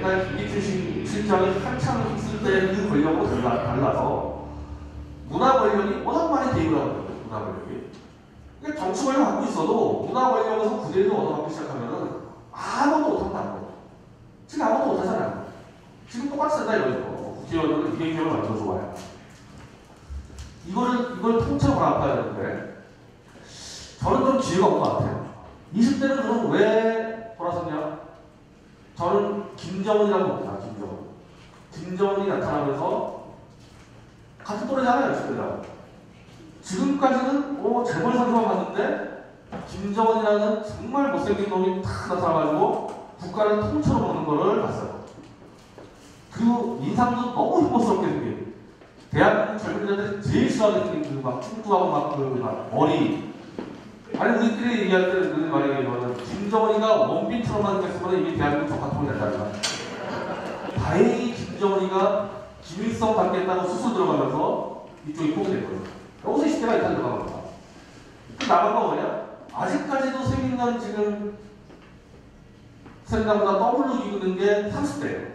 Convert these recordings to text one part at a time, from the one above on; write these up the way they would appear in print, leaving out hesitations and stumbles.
옛날 김기춘 실장이 한참 있을 때 그 권력하고 달라서 문화 권력이 워낙 많이 개입을 하거든요. 문화 권력이. 그러니까 정치 권력을 갖고 있어도 문화 권력에서 구대를 얻어먹기 시작하면은 아무것도 못한다는 거예요. 지금 아무것도 못하잖아요. 지금 똑같이 된다 이거죠. 국회의원은 이게 기억을 만들어 좋아요. 이걸 통째로 강압해야 되는데 저는 좀 기회가 온 것 같아요. 20대는 그럼 왜 돌아섰냐? 저는 김정은이라고 봅니다. 김정은이 나타나면서 같은 또래잖아요. 20대랑. 지금까지는 재벌 선수만 봤는데 김정은이라는 정말 못생긴 놈이 탁 나타나가지고 국가를 통째로 보는 거를 봤어요. 그리고 인상도 너무 흉보스럽게 생긴 대한민국 젊은이들이 제일 싫어하게 생긴 막 뚱뚱하고 막 머리. 아니 우리끼리 얘기할 때는 그런 말이 얘기하면 김정은이가 원빈처럼만 생겼으면 이미 대한민국 적화통이 된다는 거야. 다행히 김정은이가 김일성 받겠다고 수술 들어가면서 이쪽이 포기된 거예요. 여기서 이 시대가 일단 들어간 겁니다. 그 나간 거 뭐냐? 아직까지도 생긴다는 지금 생각보다 더블로 이기는 게 30대예요.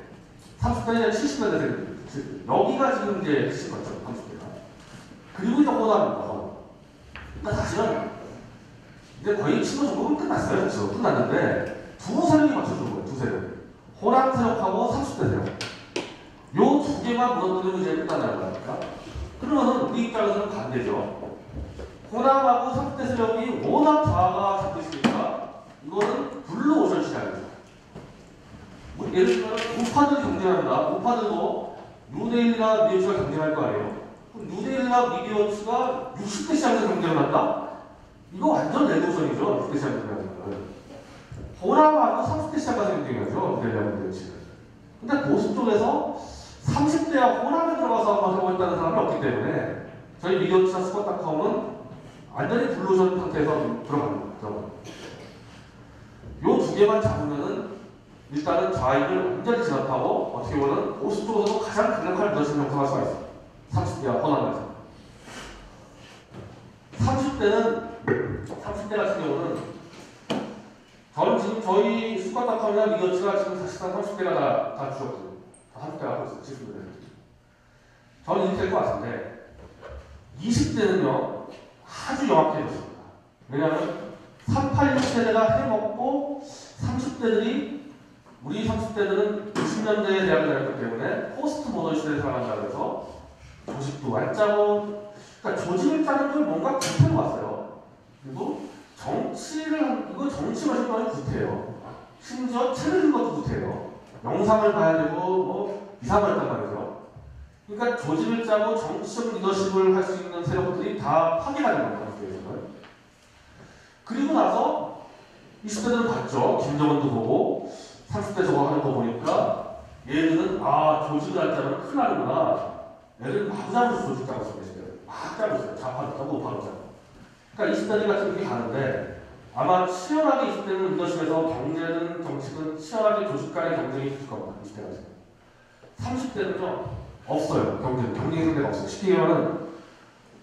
30대는 70년대 생겼어요. 여기가 지금 이제 핵심 거죠. 30대가. 그리고 이제 호남입니다. 그러니까 사실은 이제 거의 친구 정도는 끝났어요. 그렇죠? 끝났는데 두 세력이 맞춰준 거예요. 두 세력. 호남 세력하고 30대 세력. 요 두 개만 무너뜨리면 이제 끝난다는 거니까. 그러면은 우리 입장에서는 반대죠. 호남하고 30대 세력이 워낙 좌가 잡고 있으니까 이거는 불러 오션 시장이죠. 뭐 예를 들면 우파들이 경쟁한다. 우파들도 뉴데일리나 미디어츠가 경쟁할 거 아니에요. 그럼 뉴데일리나 미디어츠가 60대 시장에서 경쟁을 한다? 이거 완전 레드오션이죠. 60대 시장 경쟁하는 거는. 호남하고 30대 시장까지 경쟁하죠. 뉴데일리나 미디어츠는. 근데 보수 쪽에서 30대와 호남에 들어가서 한번 해보겠다는 사람이 없기 때문에 저희 미디어츠나 스포츠닷컴은 완전히 블루오션 상태에서 들어갑니다. 요 두 개만 잡으면은 일단은 좌익을 완전히 진압하고 어떻게 보면 보수 쪽에서도 가장 강력한 리더십을 형성할 수가 있어요. 30대와 호남에서. 30대 같은 경우는 저는 지금 저희 스포츠닷컴이나 미디어츠가 지금 사실상 30대가 다 죽었거든요. 30대가 하고 있어요. 70대는. 저는 이렇게 될 것 같은데 20대는요 아주 영악해졌습니다. 왜냐하면 386 세대가 해먹고 30대들이 우리 30대들은 90년대에 대학을 다녔기 때문에 포스트 모던 시대에 살아간다 그래서 조직도 안 짜고 그러니까 조직을 짜는 걸 뭔가 구태로 왔어요. 그리고 이거 정치가 정말 구태예요. 심지어 책을 읽은 것도 구태예요. 영상을 봐야 되고 뭐 이상을 했단 말이죠. 그러니까 조직을 짜고 정치적 리더십을 할 수 있는 세력들이 다 파괴하는 겁니다. 그리고 나서 20대들은 봤죠. 김정은도 보고 30대 저거 하는 거 보니까 얘들은 조직을 안 짜면 큰일 나는구나. 얘들 막 짜면서 조직 짜고 있어요. 막 짜고 있어요. 좌파도 짜고 우파도 짜고. 그러니까 20대들 같은 게 가는데 아마 치열하게 20대는 리더십에서 경제든 정치든 치열하게 조직 간의 경쟁이 있을 겁니다. 20대가 지금. 30대는요 없어요. 경쟁 상대가 없어요. 쉽게 얘기하면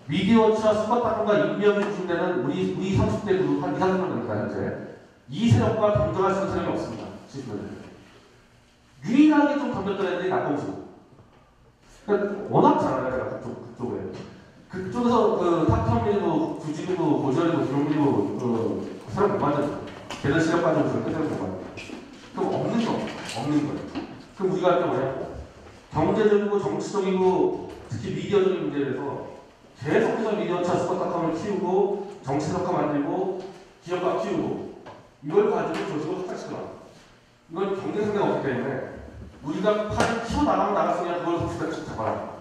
미디어츠와 스포츠닷컴과 인명이 중심되는 우리 30대 그룹 한 2, 3명 됩니다. 현재. 이 세력과 경쟁할 수 있는 세력이 없습니다. 70년대. 유일하게 좀 경쟁되는 애들이 낙공수. 그러니까 워낙 잘하잖아요. 그쪽에. 그쪽에서 그 탁현민이고 주진이고 고시원이고 기록민이고 그 사람 못 맞았죠. 걔들 시력 가지고 그런 끝을 못 맞았죠. 그럼 없는 거예요. 그럼 우리가 할 게 뭐냐? 경제적이고 정치적이고 특히 미디어적인 문제에 대해서 계속해서 미디어차 스포츠닷컴을 키우고 정치적화 만들고 기업가 키우고 이걸 가지고 조직을 확장시켜라. 이건 경쟁 상대가 없기 때문에 우리가 팔을 키워나가면 나갔으면 그걸 혹시나 잡아라.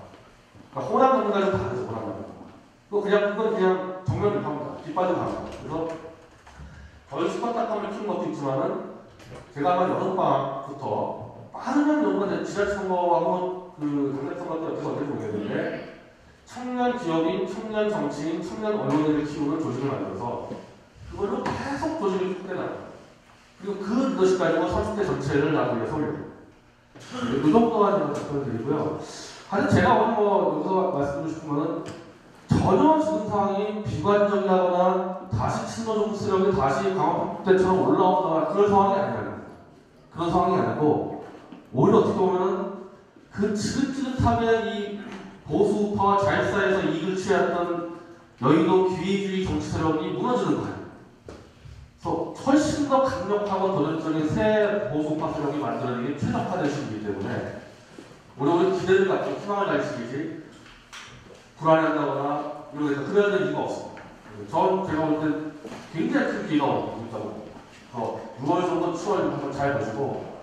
그러니까 호남 전문가는 다 그래서 호남 전문가. 그건 그냥 정면 비판입니다. 뒷빠져 갑니다. 그래서 저희 스포츠닷컴을 키운 것도 있지만은 제가 아마 여름방학부터 빠르면 여러분 지자체선거하고 그 당대선거 때 어떻게 모르겠는데 청년 기업인, 청년 정치인, 청년 언론인을 키우는 조직을 만들어서 그걸로 계속 조직을 크게나요. 그리고 그 리더십 가지고 30대 전체를 나누기 위해서 올려요. 그 정도만 말씀드리고요. 하여튼 제가 오늘 여기서 말씀드리고 싶은 거는 전혀 지금 상황이 비관적이라거나 다시 친노적 세력이 다시 강화국 때처럼 올라오거나 그런 상황이 아니에요. 그런 상황이 아니고 오히려 어떻게 보면은 그 지긋지긋하게 이 보수우파와 자유사에서 이익을 취했던 여의도 기회주의 정치 세력이 무너지는 거예요. 그래서 훨씬 더 강력하고 도전적인 새 보수우파 세력이 만들어지기 최적화된 시기이기 때문에 우리 기대를 갖고 희망을 가질 시기지 불안해한다거나 이런 데서 그래야 될 이유가 없습니다. 제가 볼 때 굉장히 큰 기회가 있다고 6월 정도 7월 한번 잘 보시고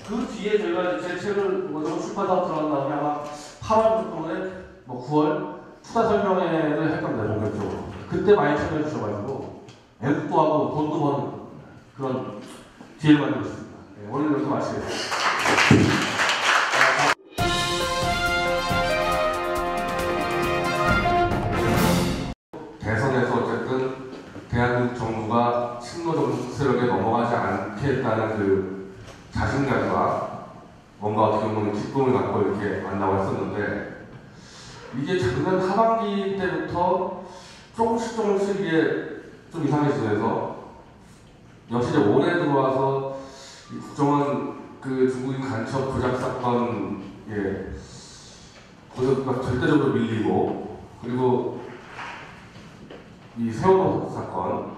그 뒤에 저희가 제 책을 출판사로 들어간 다음에 아마 8월 정도에 9월 투자 설명회를 할 겁니다. 본격적으로. 그때 많이 참여해 주셔가지고 애국도 하고 돈도 버는 그런 기회를 만들고 있습니다. 네, 오늘 여기서 마치겠습니다. 대선에서 어쨌든 대한민국 정부가 친노 정부 세력에 넘어가지 않겠다는 그 자신감과 뭔가 어떻게 보면 기쁨을 갖고 이렇게 만나고 했었는데 이게 작년 하반기 때부터 조금씩 이게 좀 이상해지면서 역시 이제 올해 들어와서 이 국정원 그 중국인 간첩 조작 사건 거기서 절대적으로 밀리고 그리고 이 세월호 사건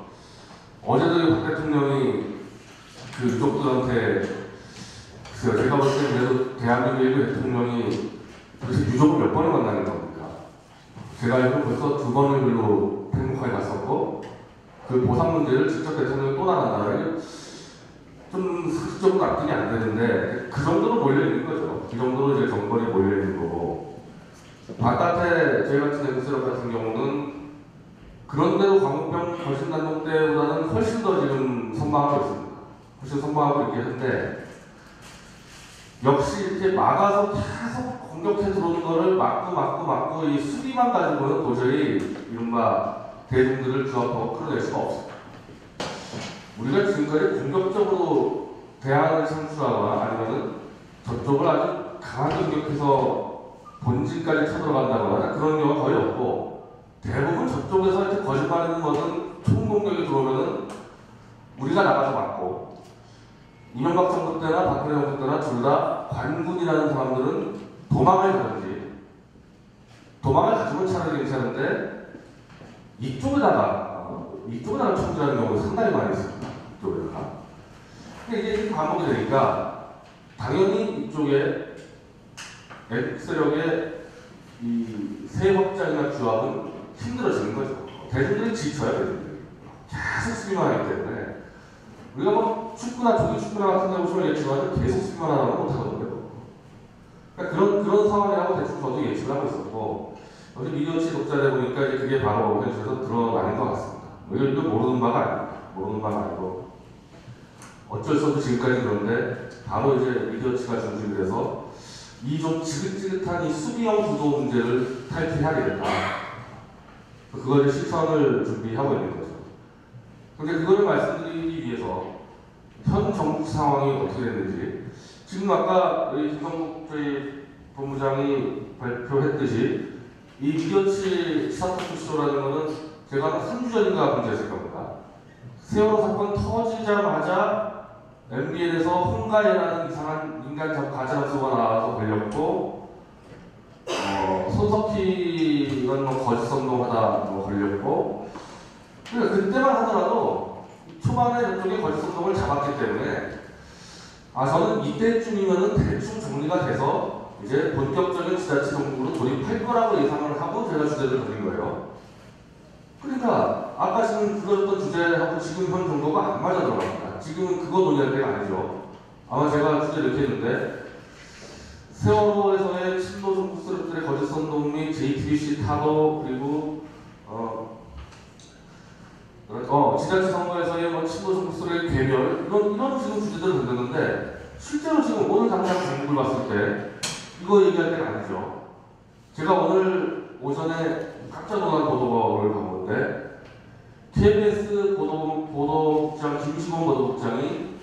어제도 박 대통령이 그 유족들한테 제가 볼 때 그래도 대한민국의 대통령이 도대체 유족을 몇 번을 만나는 겁니까? 제가 알기로 벌써 2번을 별로 행복하게 갔었고 그 보상 문제를 직접 대통령이 또 나간다는 좀 상식적으로 납득이 안 되는데 그 정도로 몰려있는 거죠. 그 정도로 이제 정권이 몰려있는 거고 바깥에 저희 같은 엠스럽 같은 경우는 그런데도 광우병 걸신단독 때보다는 훨씬 더 지금 선방하고 있습니다. 훨씬 선방하고 있긴 한데 역시 이렇게 막아서 계속 공격해 들어오는 거를 막고 이 수비만 가지고는 도저히 이른바 대중들을 규합하고 끌어낼 수가 없습니다. 우리가 지금까지 공격적으로 대안을 창출하거나 아니면은 저쪽을 아주 강하게 공격해서 본진까지 쳐들어간다거나 그런 경우가 거의 없고 대부분 저쪽에서 이렇게 거짓말하는 것은 총공격이 들어오면은 우리가 나가서 막고 이명박 정부 때나 박근혜 정부 때나 둘 다 관군이라는 사람들은 도망을 가지면 차라리 괜찮은데 이쪽에다가 총질하는 경우가 상당히 많이 있습니다. 이쪽에다가. 근데 이게 반복이 되니까 당연히 이쪽에 세력의 이 세 확장이나 규합은 힘들어지는 거죠. 대중들이 지쳐요, 대중들이. 계속 수비만 하기 때문에. 우리가 뭐 축구나 조기축구나 같은 데 보시면 예측하면 계속 수비만 하면 못하거든요. 그러니까 그런 상황이라고 대충 저도 예측을 하고 있었고, 어제 미디어치 독자들 보니까 이제 그게 바로 현실에서 드러나는 것 같습니다. 이거 모르는 바가 아닙니다. 모르는 바가 아니고. 어쩔 수 없이 지금까지 그런데, 바로 이제 미디어치가 중심이 돼서, 이 좀 지긋지긋한 이 수비형 구도 문제를 탈피해야 되겠다. 그걸 실천을 준비하고 있는 거죠. 근데 그거를 말씀드리기 위해서 현 정국 상황이 어떻게 됐는지 지금 아까 김성국 저희 본부장이 발표했듯이 이 미디어치 시사토크쇼라는 거는 제가 한 주 전인가 문제였을 겁니다. 세월호 사건 터지자마자 MBN에서 홍가예라는 이상한 인간 가짜뉴스가 나와서 걸렸고 손석희 이런 거짓 선동하다 걸렸고 그러니까 그때만 하더라도 초반에 저쪽에 거짓 선동을 잡았기 때문에 저는 이때쯤이면은 대충 정리가 돼서 이제 본격적인 지자체 정국으로 돌입할 거라고 예상을 하고 제가 주제를 드린 거예요. 그러니까 아까 지금 들었던 주제하고 지금 현 정도가 안 맞아 들어갑니다. 지금은 그거 논의할 때가 아니죠. 아마 제가 주제 이렇게 했는데 세월호에서의 친노 정부 세력들의 거짓 선동 및 JTBC 타도 그리고 지자체 선거에서의 친노 정부 세력의 괴멸 이런 지금 주제들을 던졌는데 실제로 지금 오늘 당장 정국을 봤을 때 이거 얘기할 때가 아니죠. 제가 오늘 오전에 깜짝 놀란 보도를 본 건데 KBS 보도국장 김시곤 보도국장이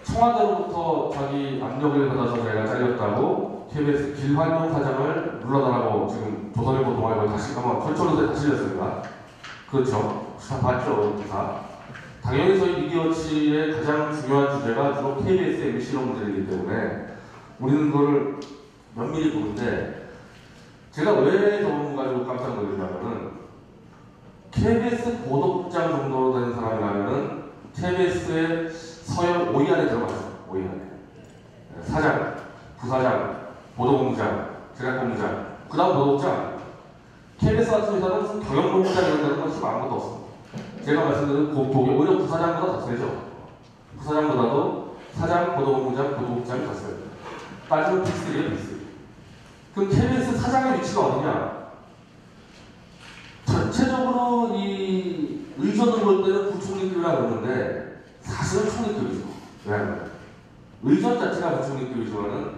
청와대로부터 자기 압력을 받아서 자기가 잘렸다고 KBS 길환용 사장을 물러나라고 지금 조선일보 동아일보 다시 한번 철저하게 다시 했습니다. 그렇죠. 다 봤죠 기사. 당연히 저희 미디어치의 가장 중요한 주제가 주로 KBS, MBC로 문제이기 때문에 우리는 그걸 면밀히 보는데 제가 왜 저번 가지고 깜짝 놀랐냐면은 KBS 보도국장 정도로 되는 사람이라면은 KBS의 서열 5위 안에 들어갔어요. 5위 안에. 사장, 부사장, 보도본부장, 제작본부장, 그 다음 보도국장. KBS 같은 회사는 무슨 경영본부장 이런 데는 훨씬 아무것도 없습니다. 제가 말씀드린 그게 오히려 부사장보다 더 세죠. 부사장보다도 사장, 보도본부장, 보도국장이 더 세요. 따지면 빅3예요, 빅3. 그럼 KBS 사장의 위치가 어디냐? 전체적으로 이 의전을 볼 때는 부총리급이라고 그러는데 사실은 총리급이죠. 왜냐하면 의전 자체가 부총리급이지만은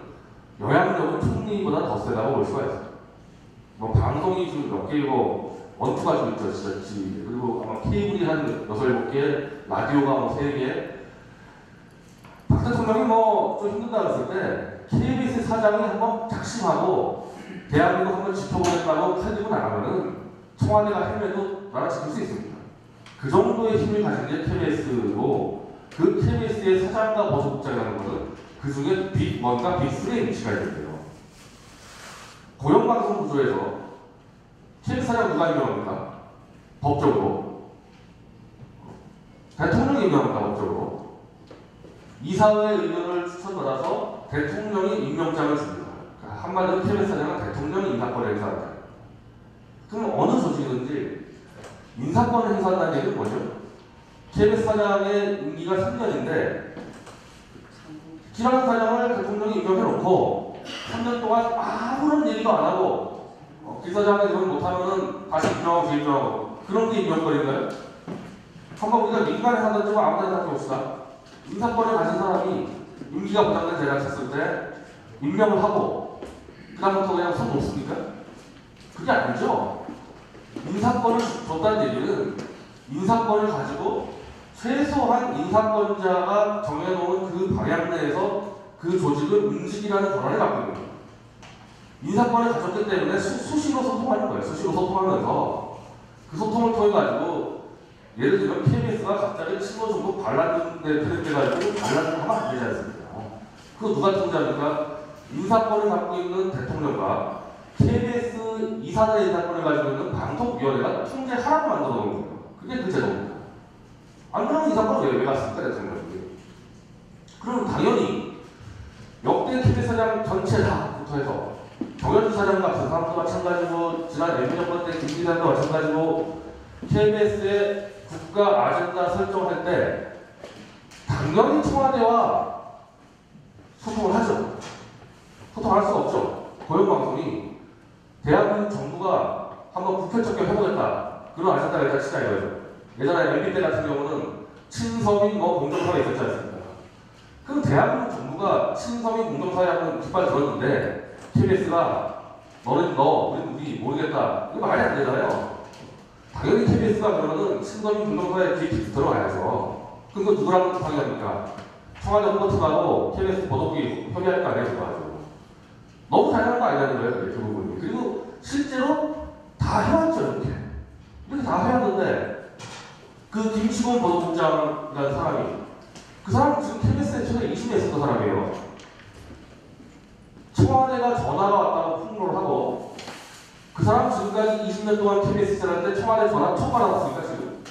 영향력은 총리보다 더 세다고 볼 수가 있어요. 뭐 방송이 지금 몇 개고 원투가 좀 있죠, 진짜. 그리고 아마 케이블이 한 6, 7개, 라디오가 뭐 3개. 박 대통령이 뭐 좀 힘든다 그랬을 때 KBS 사장이 한번 작심하고 대한민국 한번 지켜보겠다고 칼 들고 나가면은 청와대가 헤매도 나라 지킬 수 있습니다. 그 정도의 힘을 가진 게 KBS고 그 KBS의 사장과 보도국장이라는 것은 그 중에 뭔가 빅3의 위치가 있는데요. 공영방송 구조에서 KBS 사장 누가 임명합니까? 법적으로. 대통령이 임명합니다, 법적으로. 이사회의 의견을 추천받아서 대통령이 임명장을 줍니다. 그러니까 한마디로 KBS 사장은 대통령이 인사권을 행사한다. 그럼 어느 조직이든지 인사권을 행사한다는 얘기는 뭐죠? KBS 사장의 임기가 3년인데 기란 사장을 대통령이 임명해놓고 3년 동안 아무런 얘기도 안 하고 기사장이 이걸 못하면은 다시 임명하고 재임명하고 그런 게 임명권인가요? 한번 우리가 민간에 하든지 아무데나 해봅시다. 인사권을 가진 사람이 임기가 보장된 제가 쳤을 때 임명을 하고 그 다음부터 그냥 손 놓습니까? 그게 아니죠. 인사권을 줬다는 얘기는 인사권을 가지고 최소한 인사권자가 정해놓은 그 방향 내에서 그 조직을 움직이라는 권한을 갖고 있는 거예요. 인사권을 가졌기 때문에 수시로 소통하는 거예요. 수시로 소통하면서 그 소통을 통해 가지고 예를 들면 KBS가 갑자기 신호 정도 반란에 편입돼가지고 반란을 하면 안 되지 않습니까? 그거 누가 통제합니까? 인사권을 갖고 있는 대통령과 KBS 이사들의 인사권을 가지고 있는 방송위원회가 통제하라고 만들어 놓은 거예요. 그게 그 제도입니다. 안 그러면 인사권을 왜 갔습니까? 대통령이. 그럼 당연히 역대 KBS 사장 전체 다부터 해서 정현주 사장 같은 사람도 마찬가지고 지난 MB 정권 때 김기사도 마찬가지고 KBS의 국가 아젠다 설정할 때 당연히 청와대와 소통을 하죠. 소통할 수가 없죠. 고용방송이 대한민국 정부가 한번 국회 척결 해보겠다. 그런 아젠다가 일단 치자 이거죠. 예전에 MB 때 같은 경우는 친서민 공정사회 있었지 않습니까? 그럼 대한민국 정부가 친서민 공정사회 하는 깃발 들었는데 KBS가 우리 모르겠다. 이거 말이 안 되잖아요. 당연히 KBS가 그러면은 친서민 공정사회 뒤에 들어가야죠. 그럼 그거 누구랑 상의합니까? 청와대 홍보팀하고 KBS 보도국이 협의할 거 아니에요, 그거 가지고. 너무 당연한 거 아니냐는 거예요, 그 부분이. 그리고 실제로 다 해왔죠, 이렇게. 이렇게 다 해왔는데, 그 김치곤 보도국장이라는 사람이, 그 사람은 지금 KBS에 최근에 20년 있었던 사람이에요. 청와대가 전화가 왔다고 폭로를 하고, 그 사람 지금까지 20년 동안 KBS 있었는데 청와대 전화 처음 받아봤습니까, 지금?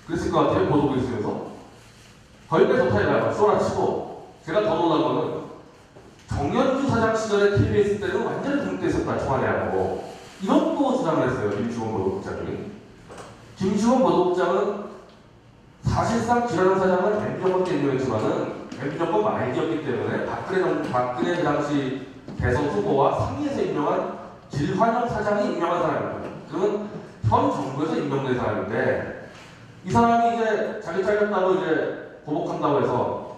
그랬을 것 같아요, 보도국에 있으면서. 거기까지 좋다 이거야. 쏘라치고. 제가 더 놀란 거는 정현주 사장 시절에 KBS 때는 완전히 등록돼 있었다, 청와대하고. 이런 또 주장을 했어요, 김치곤 보도국장이. 김치곤 보도국장은 사실상 기란 사장은 MB정권 때 임명했지만은 MB정권 말기였기 때문에 박근혜 그 당시 대선 후보와 상위에서 임명한 길환영 사장이 임명한 사람입니다. 그러면 현 정부에서 임명된 사람인데 이 사람이 이제 자기 잘렸다고 이제 보복한다고 해서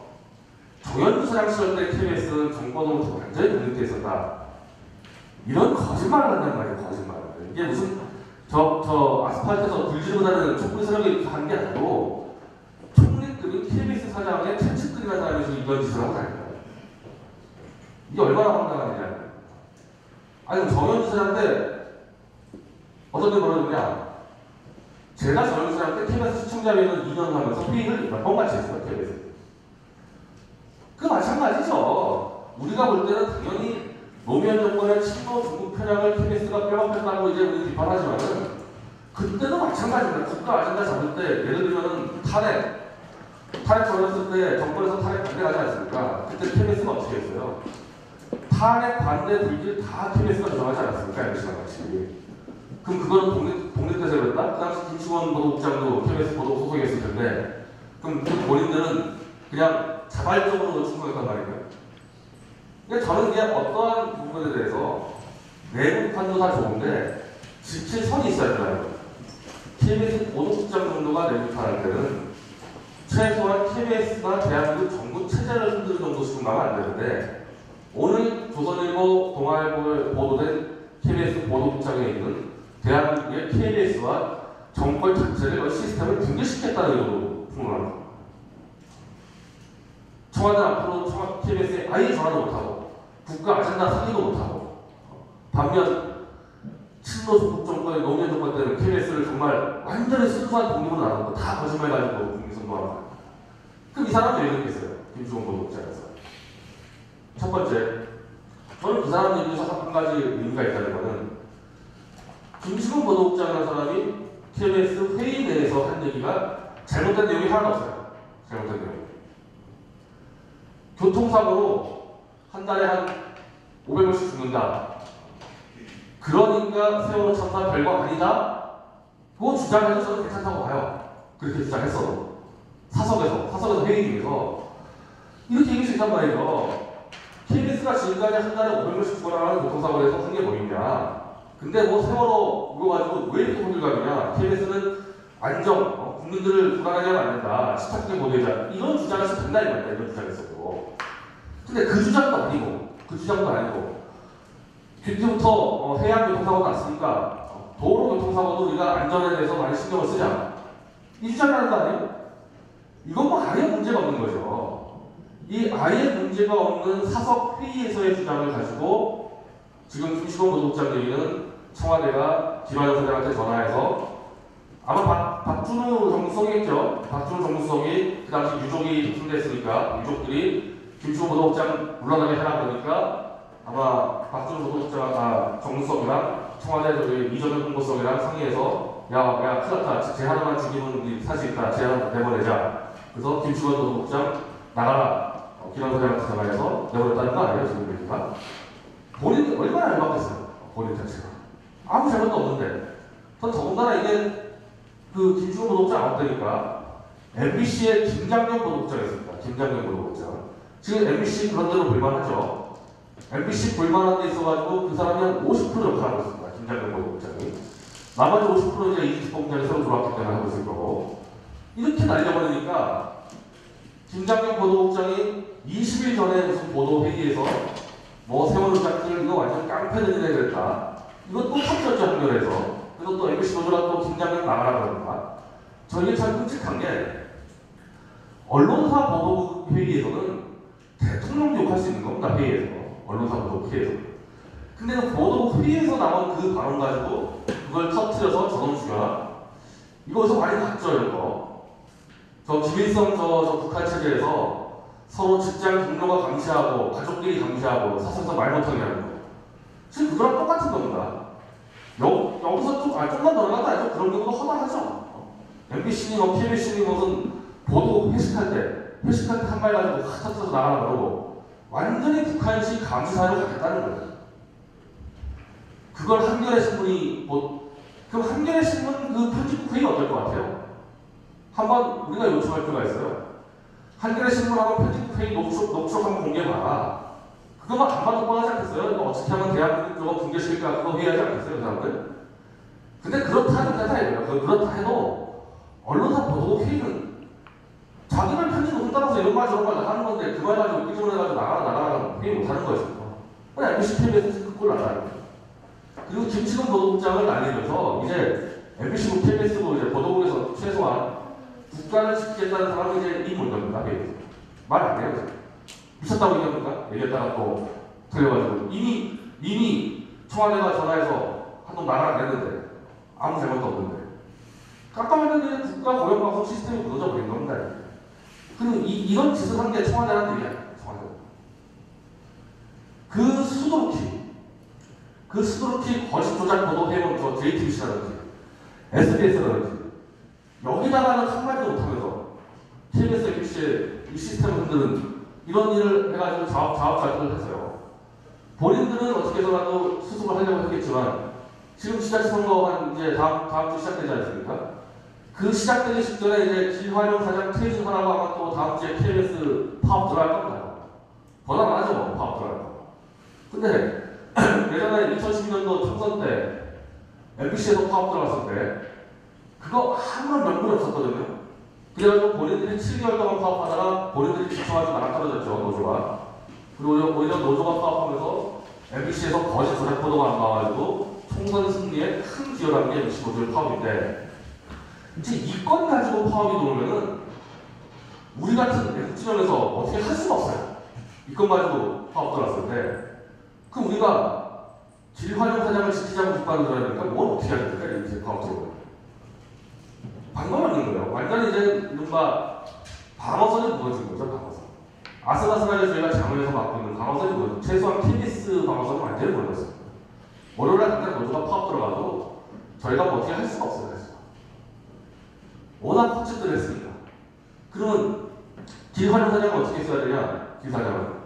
정현주 사장 시절 때 KBS는 정권으로부터 완전히 독립돼 있었다. 이런 거짓말을 한단 말이에요, 거짓말을. 이게 무슨 아스팔트에서 불지르다는 촛불 세력이 한 게 아니고 총리급인 KBS 사장의 채찍급이라는 사람이 지금 이런 짓을 하고 다니는 거예요. 이게 얼마나 황당한 일이냐. 아니, 정현주 사장 때 어떤 게 벌어졌냐. 제가 전유사랑 때 KBS 시청자회의는 2년 하면서 회의를 몇 번 같이 했어요, KBS. 그 마찬가지죠. 우리가 볼 때는 당연히 노무현 정권의 친노 중국 편향을 KBS가 빼먹혔다고 이제 우리 비판하지만은 그때도 마찬가지입니다. 국가 아젠다 잡을 때 예를 들면은 탄핵 걸렸을 때 정권에서 탄핵 반대하지 않습니까? 그때 KBS가 어떻게 했어요? 탄핵 반대 불길 다 KBS가 조정하지 않았습니까? MBC랑 같이. 그럼 그거는 독립 때서 그랬다? 그 당시 김치원 보도국장도 KBS 보도 소속이었을 텐데 그럼 그 본인들은 그냥 자발적으로 충성했단 말이에요. 근데 저는 그냥 어떠한 부분에 대해서 내부 비판도 다 좋은데 지킬 선이 있어야 돼요. KBS 보도국장 정도가 내부 비판할 때는 최소한 KBS나 대한민국 정부 체제를 흔드는 정도씩은 가면 안 되는데 오늘 조선일보, 동아일보에 보도된 KBS 보도국장에 있는 대한민국의 KBS와 정권 자체를 시스템을 붕괴시켰다는 의도로 폭로합니다. 청와대 앞으로 KBS에 아예 전화도 못하고 국가 아젠다 상의도 못하고 반면 친노 중국 정권의 노무현 정권 때는 KBS를 정말 완전히 순수한 독립으로 나누고 다 거짓말 가지고 국민 선동합니다. 그럼 이 사람은 왜 이렇게 했어요? 김주원 보도국장에서. 첫 번째, 저는 그 사람 얘기에서 한 가지 의미가 있다는 것은 김주원 보도국장이라는 사람이 KBS 회의 내에서 한 얘기가 잘못된 내용이 하나도 없어요. 잘못된 내용. 교통사고로 한 달에 한 500원씩 죽는다. 그러니까 세월호 참사 별거 아니다. 그거 주장해도 저는 괜찮다고 봐요. 그렇게 주장했어도. 사석에서 회의 중에서 이렇게 얘기할 수 있단 말이죠. KBS가 지금까지 한 달에 500원씩 죽어나가는 교통사고를 해서 한 게 뭐 있냐. 근데 뭐 세월호 이거 가지고 왜 이렇게 호들갑이냐. KBS는 안정, 국민들을 불안하게 하면 안 된다. 침착하게 보도해자. 이런 주장을 해서 된다 이거야. 이런 주장했었고. 근데 그 주장도 아니고 그때부터 해양 교통사고가 났으니까 도로 교통사고도 우리가 안전에 대해서 많이 신경을 쓰자. 이 주장이라는 거 아니에요? 이건 뭐 아예 문제가 없는 거죠. 이 아예 문제가 없는 사석 회의에서의 주장을 가지고 지금 김시동 보도국장 얘기는 청와대가 김한영 사장한테 전화해서 아마 박준우 정무수석이겠죠. 박준우 정무수석이 그 당시 유족이 침대했으니까 유족들이 김시동 보도국장 물러나게 하라 그러니까 아마 박준우 보도국장 정무수석이랑 청와대 저기 이정현 홍보수석이랑 상의해서 야 큰일 났다. 쟤 하나만 죽이면 우리 살 수 있다. 쟤 하나 내보내자. 그래서 김치관 보도국장 나가라. 김한 사장한테 전화해서 내보냈다는 거 아니에요? 지금 보니까. 본인이 얼마나 열받겠어요. 본인 자체가. 아무 잘못도 없는데. 전 더군다나 이게 그 김치관 보도국장 안 되니까 MBC의 김장현 보도국장이었습니다. 김장현 보도국장. 지금 MBC 그런 대로 볼만하죠. MBC 볼만한 데 있어가지고 그 사람이 한 50% 역할을 하고 있습니다. 김장현 보도국장이. 나머지 50% 이제 이지식 공장이 새로 들어왔기 때문에 하고 있을 거고. 이렇게 날려버리니까 김장현 보도국장이 20일 전에 무슨 보도회의에서 뭐 세월호 작들 이거 완전 깡패들이 그랬다. 이거 또 탑졌죠, 한겨레에서. 그래서 또 MBC 노조가 또 김장현 나가라 그러니까. 저희가 참 끔찍한 게 언론사 보도회의에서는 대통령도 욕할 수 있는 겁니다. 회의에서. 언론사 보도회의에서. 근데 그 보도회의에서 나온 그 발언 가지고 그걸 터뜨려서 저놈 죽여라. 이거 어디서 많이 봤죠, 이런 거. 저 김일성 저 북한 체제에서 서로 직장 동료가 감시하고 가족끼리 감시하고 사석에서 말 못하게 하는 거. 지금 그거랑 똑같은 겁니다. 여기서 좀만 더 나가도 아니죠. 그런 경우도 허다하죠. MBC니 KBC니 무슨 보도 회식할 때 한 말 가지고 확 터뜨려서 나가라 그러고 완전히 북한식 감시사로 가겠다는 거예요. 그걸 한겨레 신문이 그럼 한겨레 신문 그 편집국 회의 어떨 것 같아요? 한번 우리가 요청할 필요가 있어요. 한겨레 신문하고 편집국 회의 녹취록 한번 공개해봐라. 그거만 안 봐도 뻔하지 않겠어요? 어떻게 하면 대한민국 그거 붕괴시킬까 그거 회의하지 않겠어요, 그 사람들? 근데 그렇다 이거예요. 그렇다 해도 언론사 보도 회의는 자기들 편집을 따라서 이런 말 저런 말 하는 건데 그 말 가지고 삐져내가지고 나가라 회의 못하는 거죠. 그냥 MBC TV에서 그걸 나가는 거예요. 그리고 김치동 보도국장을 날리면서 이제 MBC고 KBS고 이제 보도국에서 최소한 국가를 지키겠다는 사람이 이제 이 문제입니다. 말 안 해요. 미쳤다고 얘기합니까? 얘기했다가 또 틀려가지고 이미 청와대가 전화해서 한번 나가라 그랬는데 아무 잘못도 없는데 깜깜하면 국가 고용방송 시스템이 무너져 버린 겁니다. 그리고 이런 짓을 한 게 청와대라는 얘기야. 청와대. 그 수두룩히 거짓 조작 보도 해본 저 JTBC라든지 SBS라든지 여기다가는 한마디도 못하면서 KBS, MBC의 이 시스템을 흔드는 이런 일을 해가지고 자업자득을 했어요. 본인들은 어떻게 해서라도 수습을 하려고 했겠지만 지금 지자체 선거 이제 다음 주 시작되지 않습니까? 그 시작되기 직전에 이제 김환영 사장 퇴진하라고 아마 또 다음 주에 KBS 파업 들어갈 겁니다. 보다 많아져 뭐, 파업 들어갈 거. 근데 예전에 2012년도 총선 때 MBC에서 파업 들어갔을 때 그거 아무런 명분이 없었거든요. 그래가지고 본인들이 7개월 동안 파업하다가 본인들이 지쳐가지고 나랑 떨어졌죠, 노조가. 그리고 오히려 노조가 파업하면서 MBC에서 거짓 조작 보도가 안 나와가지고 총선 승리에 큰 기여를 한 게 MBC 노조의 파업인데 이제 이 건 가지고 파업이 들어오면은 우리 같은 애국진영에서 어떻게 할 수가 없어요. 이 건 가지고 파업 들어왔을 때 그럼 우리가 길환영 사장을 지키자고 국방을 들어야 되니까 뭘 어떻게 해야 됩니까? 이렇게 파업 들어오면 방법이 없는 거예요. 완전히 이제 뭔가 방어선이 무너진 거죠. 방어선. 아슬아슬하게 저희가 장외에서 맡고 있는 방어선이 무너진 최소한 KBS 방어선은 완전히 무너졌어요. 월요일날 당장 노조가 파업 들어가도 저희가 뭐 어떻게 할 수가 없어요. 그래서. 워낙 확진들 했으니까. 그러면 길환영 사장은 어떻게 써야 되냐? 길 사장은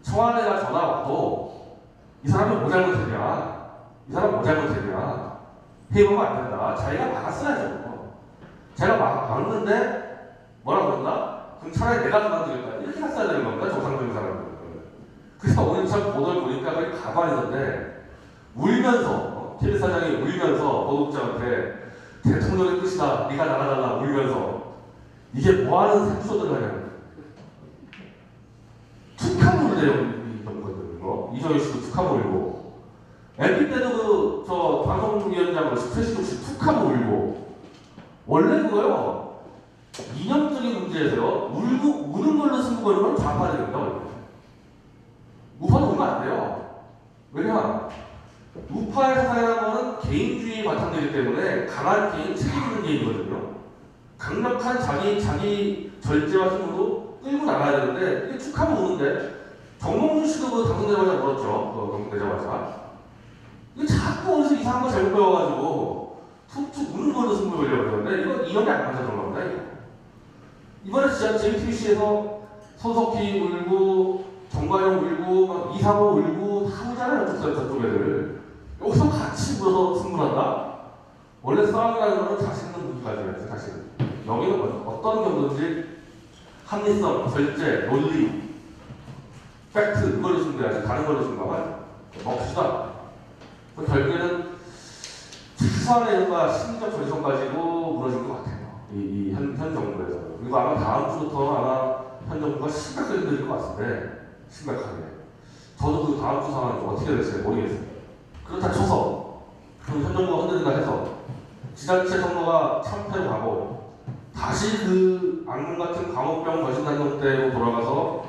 청와대가 전화 와도 이 사람이 뭐 잘못했냐? 이 사람 뭐 잘못했냐? 해보면 안 된다. 자기가 막았어야죠. 제가 막는데 뭐라고 그런다? 그럼 차라리 내가 그만두겠다. 이렇게 했어야 되는 겁니다. 정상적인 사람은. 그래서 오늘 참 보도를 보니까 거의 가만히 있는데 울면서 KBS 사장이 울면서 보도국장한테 대통령의 뜻이다. 네가 나가달라 울면서 이게 뭐하는 생수들을 하냐는 툭하면 울대요. 이런 거들. 이정희 씨도 툭하면 울고 MB 때도 저 방송위원장으로 스트레스 없이 툭하면 울고 원래 그거요. 이념적인 문제에서요. 우는 걸로 승부하는 건 좌파들입니다. 우파는 울면 안 돼요. 왜냐? 우파의 사상이라는 거는 개인주의에 바탕되기 때문에 강한 개인 책임있는 개인이거든요. 강력한 자기 절제와 힘으로 끌고 나가야 되는데 이게 툭하면 우는데 정몽준 씨도 그 당선되자마자 울었죠. 당선되자마자. 이게 자꾸 어디서 이상한 거 잘못 배워가지고 툭툭 우는 걸로 승부 보려고 그러는데 이건 이념이 안 맞아서 그런 겁니다. 이번에 진짜 JTBC에서 손석희 울고 정관용 울고 막 이상호 울고 다 울잖아요. 저쪽 애들. 여기서 같이 울어서 승부한다? 원래 싸움이라는 거는 자신 있는 무기가 돼야지. 자신. 여기는 어떤 경우든지 합리성, 절제, 논리, 팩트 이걸로 승부해야지. 다른 걸로 승부하면 먹시다. 결국에는 최소한의 뭔가 심리적 전성 가지고 무너진 것 같아요. 현 정부에서. 그리고 아마 다음 주부터 아마 현 정부가 심각하게 흔들릴 것 같은데, 심각하게. 저도 그 다음 주 상황이 어떻게 될지 모르겠어요. 그렇다 쳐서, 현 정부가 흔들린다 해서, 지자체 선거가 참패로 가고, 다시 그 악몽 같은 광우병 거신단동 때로 돌아가서,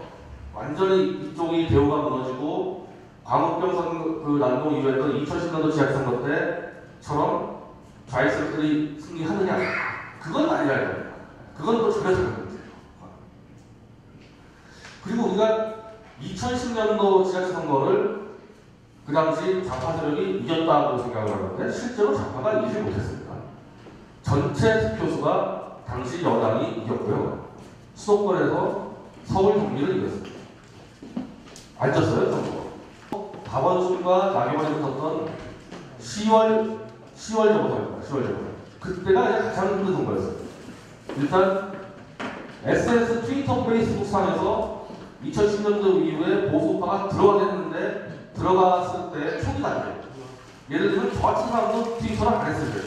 완전히 이쪽이 대우가 무너지고, 광우병 그 난동 이후에 2010년도 지자체선거 때처럼 좌익세력들이 승리하느냐? 그건 아니야. 그건 또 전혀 다른 문제예요. 그리고 우리가 2010년도 지자체 선거를 그 당시 좌파 세력이 이겼다고 생각을 하는데 실제로 좌파가 이기지 못했습니다. 전체 득표수가 당시 여당이 이겼고요. 수도권에서 서울 경기를 이겼습니다. 안 졌어요, 선거. 박원순과 나경원이 붙었던 10월 정도입니다. 10월 정도. 그때가 이제 가장 힘든 선거였어요. 일단 SNS, 트위터, 페이스북 상에서 2010년도 이후에 보수파가 들어가겠는데 들어갔을 때 초기 단계. 예를 들면 저 같은 사람도 트위터를 안 했을 때.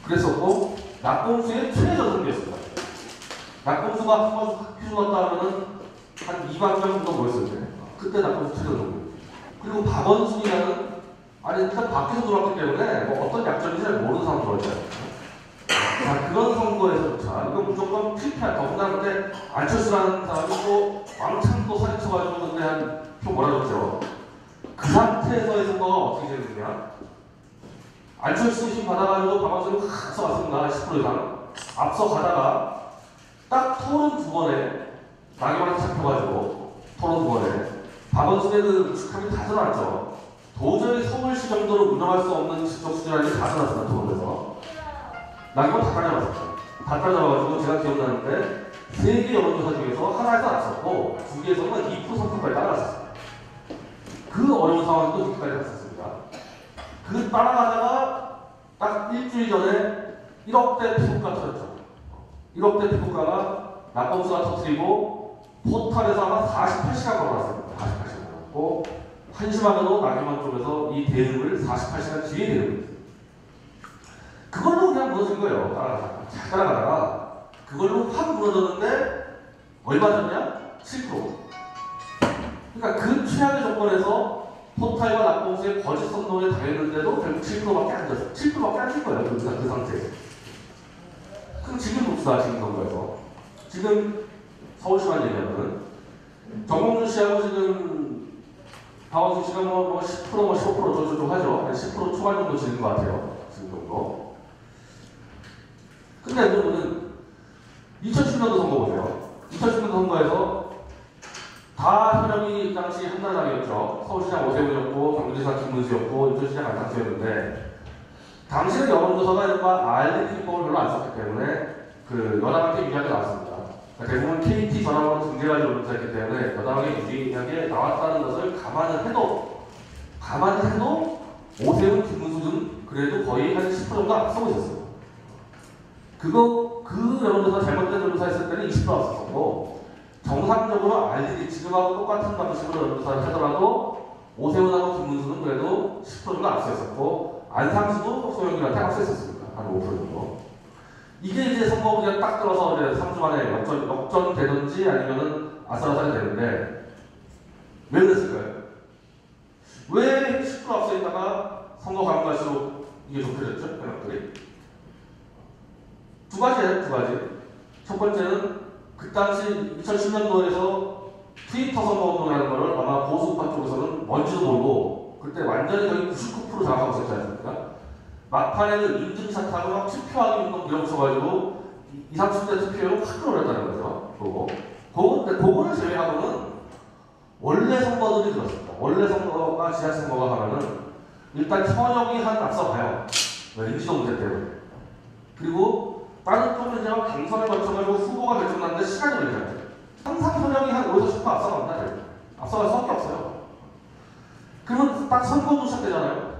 그랬었고 낙검수의 최저선거였습니다. 낙검수가 한 번 휘둘렀다 하면은 한 2만 명 정도 모였을 때. 그때 낙검수 최저선거. 그리고 박원순이라는 아니 일단 밖에서 들어왔기 때문에 뭐 어떤 약점인지 잘 모르는 사람 들어왔잖아요. 자, 그런 선거에서조차 이거 무조건 실패한 더군다나 그때 안철수라는 사람이 또 왕창 또 사진 쳐가지고 그때 한 표 몰아줬죠. 그 상태에서의 선거가 어떻게 되느냐? 안철수 힘 받아가지고 박원순이 확 앞서갔습니다. 10% 이상. 앞서가다가 딱 토론 두 번에 나경원한테 잡혀가지고 토론 두 번에 박원순의 그 축함이 다 드러났죠. 도저히 서울시 정도로 운영할 수 없는 지적 수준이 다 드러났습니다. 토론에서. 나경원 다 따라잡았었죠. 다 따라잡아가지고 제가 기억나는데 3개 여론조사 중에서 하나에서 났었고 2개에서는 2% 3%까지 따라갔었어요. 그 어려운 상황에도 그렇게까지 갔었습니다. 그 따라가다가 딱 일주일 전에 1억대 피고가 터졌죠. 1억대 피고가가 낙검수가 터뜨리고 포털에서 아마 48시간 걸어놨습니다. 48시간 걸어놨고 한심하게도 나경원 쪽에서 이 대응을 48시간 뒤에 대응을 했어요. 그걸로 그냥 무너진 거예요. 잘 따라가다가 그걸로 확 무너졌는데 얼마 졌냐? 7%. 그러니까 그 최악의 조건에서 포탈과 낙검수의 거짓 선동에 당했는데도 결국 7%밖에 안 졌어요. 7%밖에 안 질 거예요. 그 상태에서. 그럼 지금 봅시다. 지금 선거에서. 지금 서울시만 얘기하면은 정몽준 씨하고 지금 박원순 씨가 뭐 10% 뭐 15% 저쪽 하죠. 한 10% 초반 정도 지는 것 같아요. 지금 정도. 근데 여러분은 2010년도 선거 보세요. 2010년도 선거에서 다 현역이 당시 한나라당이었죠. 서울시장 오세훈이었고 경기지사 김문수였고 인천시장 안상수였는데 당시는 여론조사가 이른바 RDT법을 별로 안 썼기 때문에 그 여당한테 유리하게 나왔습니다. 그러니까 대부분 KT 전화번호 등재가지고 여론조사했기 때문에 여당에게 유리하게 나왔다는 것을 감안을 해도 오세훈, 김문수는 그래도 거의 한 10% 정도 앞서고 있었어요. 그 여론조사 잘못된 여론조사 했을 때는 20% 앞섰었고 정상적으로 RDT 지금하고 똑같은 방식으로 여론조사를 하더라도 오세훈하고 김문수는 그래도 10% 정도 앞서 있었고 안상수도 소영이한테 앞서 있었습니다. 한 5% 정도. 이게 이제 선거 그냥 딱 들어서 이제 3주 만에 역전되든지 아니면은 아슬아슬이 되는데 왜 그랬을까요? 왜 10% 앞서 있다가 선거 가면 갈수록 이게 좁혀졌죠? 현역들이. 두 가지예요, 두 가지. 첫 번째는 그 당시 2010년도에서 트위터 선거운동이라는 거를 아마 보수파 쪽에서는 뭔지도 모르고 그때 완전히 거의 99% 장악하고 있었지 않습니까? 막판에는 인증샷하고 막 투표하기 운동 밀어붙여가지고 20, 30대 투표율을 확 끌어올렸다는 거죠. 그거를 제외하고는 원래 선거들이 그렇습니다. 원래 선거가 지자체 선거가 하면은 일단 현역이 한 앞서가요. 인지도 문제 때문에. 그리고 다른 쪽은 이제 경선을 거쳐가지고 후보가 결정나는데 시간이 걸리잖아요. 항상 현역이 한 5에서 10% 앞서갑니다. 앞서갈 수밖에 없어요. 그러면 딱 선거도 시작되잖아요.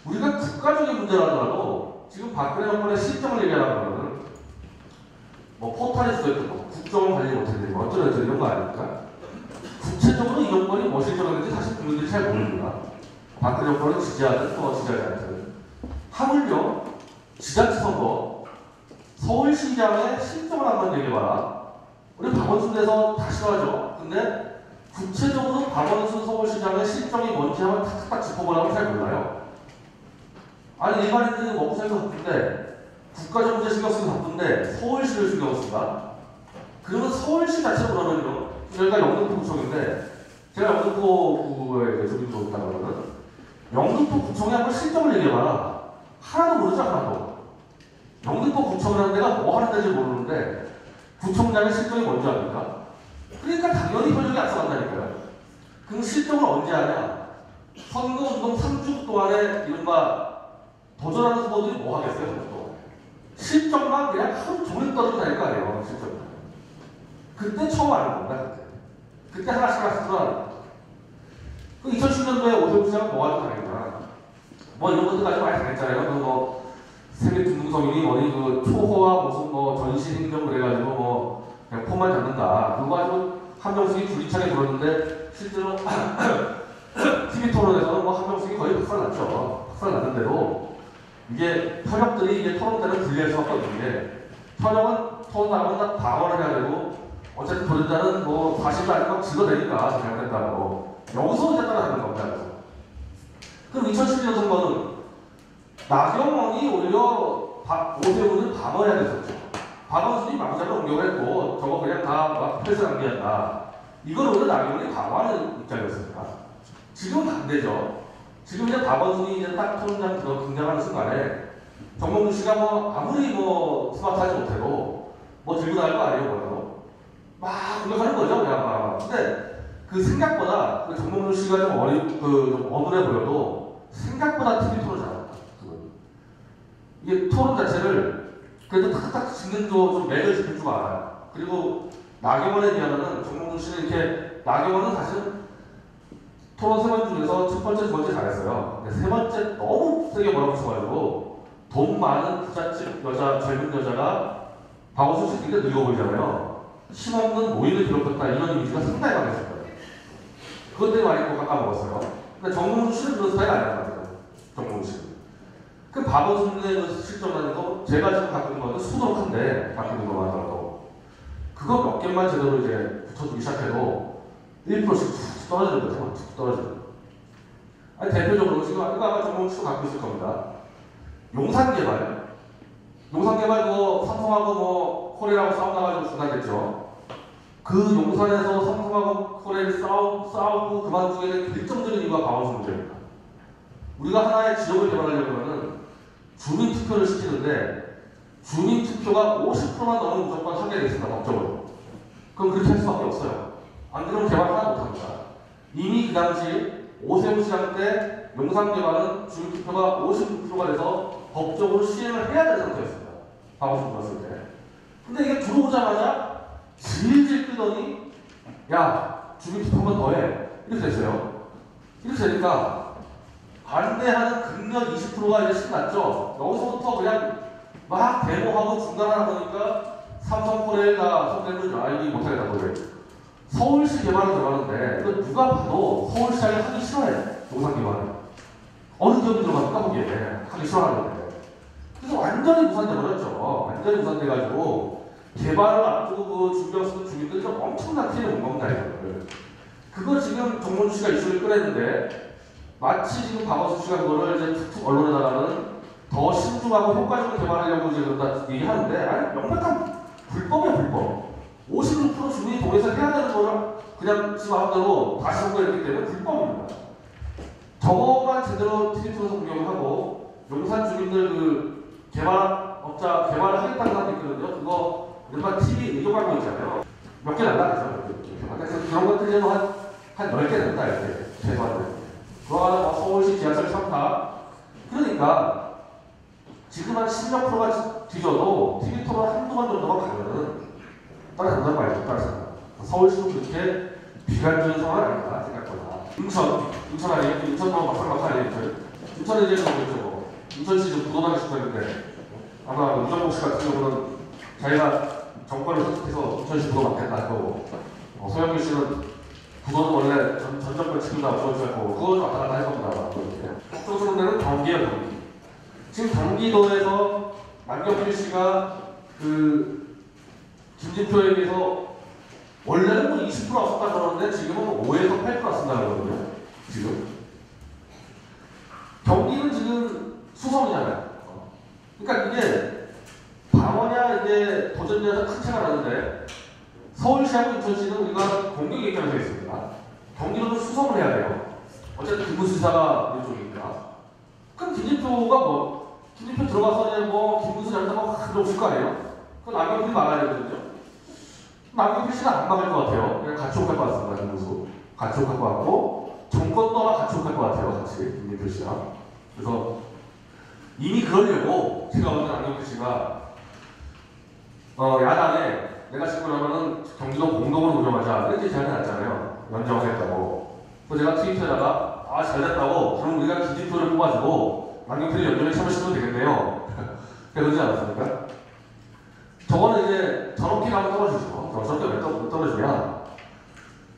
우리가 국가적인 문제라더라도 지금 박근혜 정권의 실정을 얘기하려면 뭐 포탈일 수도 있고 국정을 관리 못했는지 어쩌고 이런 거 아닙니까? 구체적으로 이 정권이 뭐 실정했는지 사실 국민들이 잘 모릅니다. 박근혜 정권을 지지하든 또 지지하지 않든 하물며 지자체 선거 서울시장의 실정을 한번 얘기해봐라. 우리 박원순 대해서 다 싫어하죠. 근데 구체적으로 박원순 서울시장의 실정이 뭔지 한번 탁탁 짚어보라고 잘 몰라요. 아니 일반인들이 먹고 살기 바쁜데 국가적 문제 신경 쓰기 바쁜데 서울시를 신경 쓴다? 그러면 서울시 자체로 그러면요. 저희가 영등포구청인데 제가 영등포구에 주민으로 있다고 하거든. 영등포구청에 한번 실정을 얘기해봐라. 하나도 모르죠. 하나도. 영등포구청이라는 데가 뭐 하는 데인지 모르는데 구청장의 실정이 뭔지 압니까? 그러니까 당연히 현역이 앞서간다니까요. 그럼 실정을 언제 하냐? 선거운동 3주 동안에 이른바 도전하는 후보들이 뭐 하겠어요? 또 실정만 그냥 하루 종일 떠들고 다닐 거 아니에요. 실정. 그때 처음 아는 겁니다. 그때 하나씩 들어가는 그 2010년도에 오세훈 시장은 뭐 하고 다녔나? 뭐 이런 것들 가지고 많이 당했잖아요. 뭐 세뱃등등성인이 어디 그 초호와 무슨 뭐 전시행정 그래가지고 뭐 그냥 폼만 잡는다. 그거 가지고 한명숙이 줄기차게 불었는데 실제로 TV 토론에서는 뭐 한명숙이 거의 박살났죠. 박살났는데도 이게 현역들이 이게 토론 때는 불리할 수밖에 없는 게 현역은 토론 나가면 다 방어를 해야 되고 어차피 도전자는 뭐 사실도 아니고 지도되니까 잘못된다고 여기서 이제 따라가는 겁니다. 그럼 2012년 선거는 나경원이 오히려 오세훈을 방어해야 됐었죠. 박원순이 망자로 공격했고 저거 그냥 다 패스 낭비한다. 이걸 오히려 나경원이 방어하는 입장이었습니다. 지금은 반대죠. 지금 이제 박원순이 이제 딱 토론장 등장하는 순간에 정몽준 씨가 뭐 아무리 뭐 스마트하지 못해도 뭐 들고 나갈 거 아니에요, 뭐라도 막 공격하는 거죠, 그냥 막. 근데 그 생각보다 그 정몽준 씨가 좀 어눌해 보여도 생각보다 TV 토론 잘한다. 이게 토론 자체를 그래도 탁탁 짓는 좀 맥을 짚을 줄 알아요. 그리고 나경원에 비하면은 정몽준 씨는 이렇게 나경원은 사실은 토론 세 번 중에서 첫 번째, 두 번째 잘했어요. 근데 세 번째 너무 세게 몰아붙여가지고 돈 많은 부잣집 여자, 젊은 여자가 박원순 씨 굉장히 늙어 보이잖아요. 힘없는 노인을 괴롭혔다 이런 이미지가 상당히 강했을 거예요. 그것 때문에 많이 깎아먹었어요. 근데 정몽준 씨는 그런 스타일 아니란 말이에요. 정몽준 씨는. 그 박원순의 그 실전하는 거 제가 지금 갖고 있는 거는 수두룩한데 갖고 있는 것만 하더라도 그거 몇 개만 제대로 이제 붙여주기 시작해도 1%씩 툭 떨어지는 거죠. 툭 떨어지는 거. 아니 대표적으로 지금 이거 아마 정몽준 씨도 갖고 있을 겁니다. 용산개발. 용산개발 그거 삼성하고 뭐 코레일하고 싸우다가지고 중단됐죠. 그 용산에서 삼성하고 코레일 싸우고 그만두게 된 결정적인 이유가 박원순 문제입니다. 우리가 하나의 지역을 개발하려면 주민투표를 시키는데 주민투표가 50%만 넘으면 무조건 하게 되어 있습니다. 법적으로. 그럼 그렇게 할 수밖에 없어요. 안 그러면 개발 하나 못합니다. 이미 그 당시 오세훈 시장 때 용산 개발은 주민투표가 56%가 돼서 법적으로 시행을 해야 되는 상태였습니다. 박원순 들었을 때. 근데 이게 들어오자마자 질질 끌더니 야 주민투표 한 번 더 해. 이렇게 됐어요. 이렇게 되니까 반대하는 극력 20%가 이제 신났죠. 여기서부터 그냥 막 데모하고 중단하다 보니까 삼성 코레일 다 손대는 알기 못하겠다 거예요. 서울시 개발은 들어가는데 이거 누가 봐도 서울시장이 하기 싫어해. 용산 개발은. 어느 기업이 들어갑니까 거기에. 하기 싫어하는데. 그래서 완전히 무산돼버렸죠. 완전히 무산돼가지고 개발을 앞두고 그 준비하고 있는 주민들이 엄청난 피해를 본 겁니다. 이거를. 그거 지금 정몽준 씨가 이슈를 꺼냈는데 마치 지금 박원순 씨가 그거를 이제 툭툭 언론에다가는 더 신중하고 효과적으로 개발하려고 이제 그런다 얘기하는데 아니 명백한 불법이야 불법. 56% 주민이 동의해서 해야 되는 거를 그냥 지 마음대로 다시 선거했기 때문에 불법입니다. 저거만 제대로 TV에서 공격을 하고 용산 주민들 그 개발업자 개발을 하겠다는 사람도 있거든요. 그거 일반 TV 의료 광고 있잖아요. 몇 개는 안 나가죠. 그래서 그런 것들이 한 10개 된다 이렇게 최소한. 그거는 서울시 지하철 3타. 그러니까 지금 한 10몇 프로가 뒤져도 TV 토론 한두 번 정도만 가면은 따라간단 말이죠. 따라간다. 서울시도 그렇게 비관적인 상황은 아니다. 생각보다. 인천 아니에요? 인천도 막상 아니에요? 인천에 대해서 모르죠. 인천시 지금 부도당이 시작했는데 아마 우정복 씨 같은 경우는 자기가 정권을 선택해서 인천시 부도 맡겠다 할 거고 소영민 씨는 부도는 원래 전 정권 지금 다 없어질 거고 그거 좀 왔다 갔다 할 겁니다. 국정수는 데는 경기예요. 경기. 지금 경기도에서 남경필 씨가 그 김진표에 비해서 원래는 뭐 20% 왔었다 그러는데 지금은 5에서 8% 왔습니다 그러거든요. 지금 경기는 지금 수성이잖아요. 그러니까 이게 방어냐 이게 도전자에서 큰 차가 나는데 서울시하고 인천시는 우리가 공격 얘기가 되어 있습니다. 경기도는 수성을 해야 돼요. 어쨌든 김문수사가 이쪽이니까. 그럼 김진표 들어가서 그냥 김문수 잘한다고 들어오실 거 아니에요? 그럼 남경필이 막아야 되거든요. 남경필 씨는 안 막을 것 같아요. 그냥 같이 옥할 것 같습니다. 김문수. 같이 옥할 것 같고, 정권도 아마 같이 옥할 것 같아요. 같이. 김진표 씨랑. 그래서 이미 그러려고 제가 먼저 남경필 씨가 야당에 내가 지금 그러면은 경기도 공동으로 운영하자 이렇게 제안이 났잖아요. 연정하겠다고. 그래서 제가 트위터에다가 잘됐다고 그럼 우리가 김진표를 뽑아주고 남경필이 연정에 참여시키면 되겠네요. 그러지 않았습니까? 저거는 이제 저렇게 가면 떨어지죠. 저렇게 왜 떨어지냐.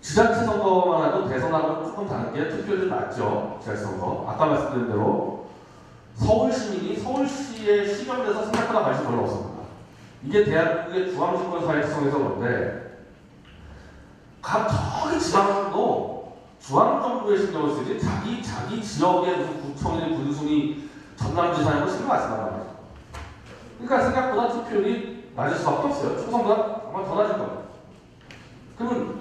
지자체 선거만 해도 대선하고는 조금 다른 게 투표율이 좀 낮죠. 지자체 선거. 아까 말씀드린 대로 서울 시민이 서울시에 시정돼서 생각보다 관심 별로 없습니다. 이게 대한민국의 중앙정권 사회 특성에서 그런데 각 저기 지방도 중앙정부에 신경을 쓰지 자기 지역의 무슨 구청이니 군수니 전남지사니 신경 안 쓴단 말이에요. 그러니까 생각보다 투표율이 낮을 수밖에 없어요. 총선보다 아마 더 낮을 겁니다. 그러면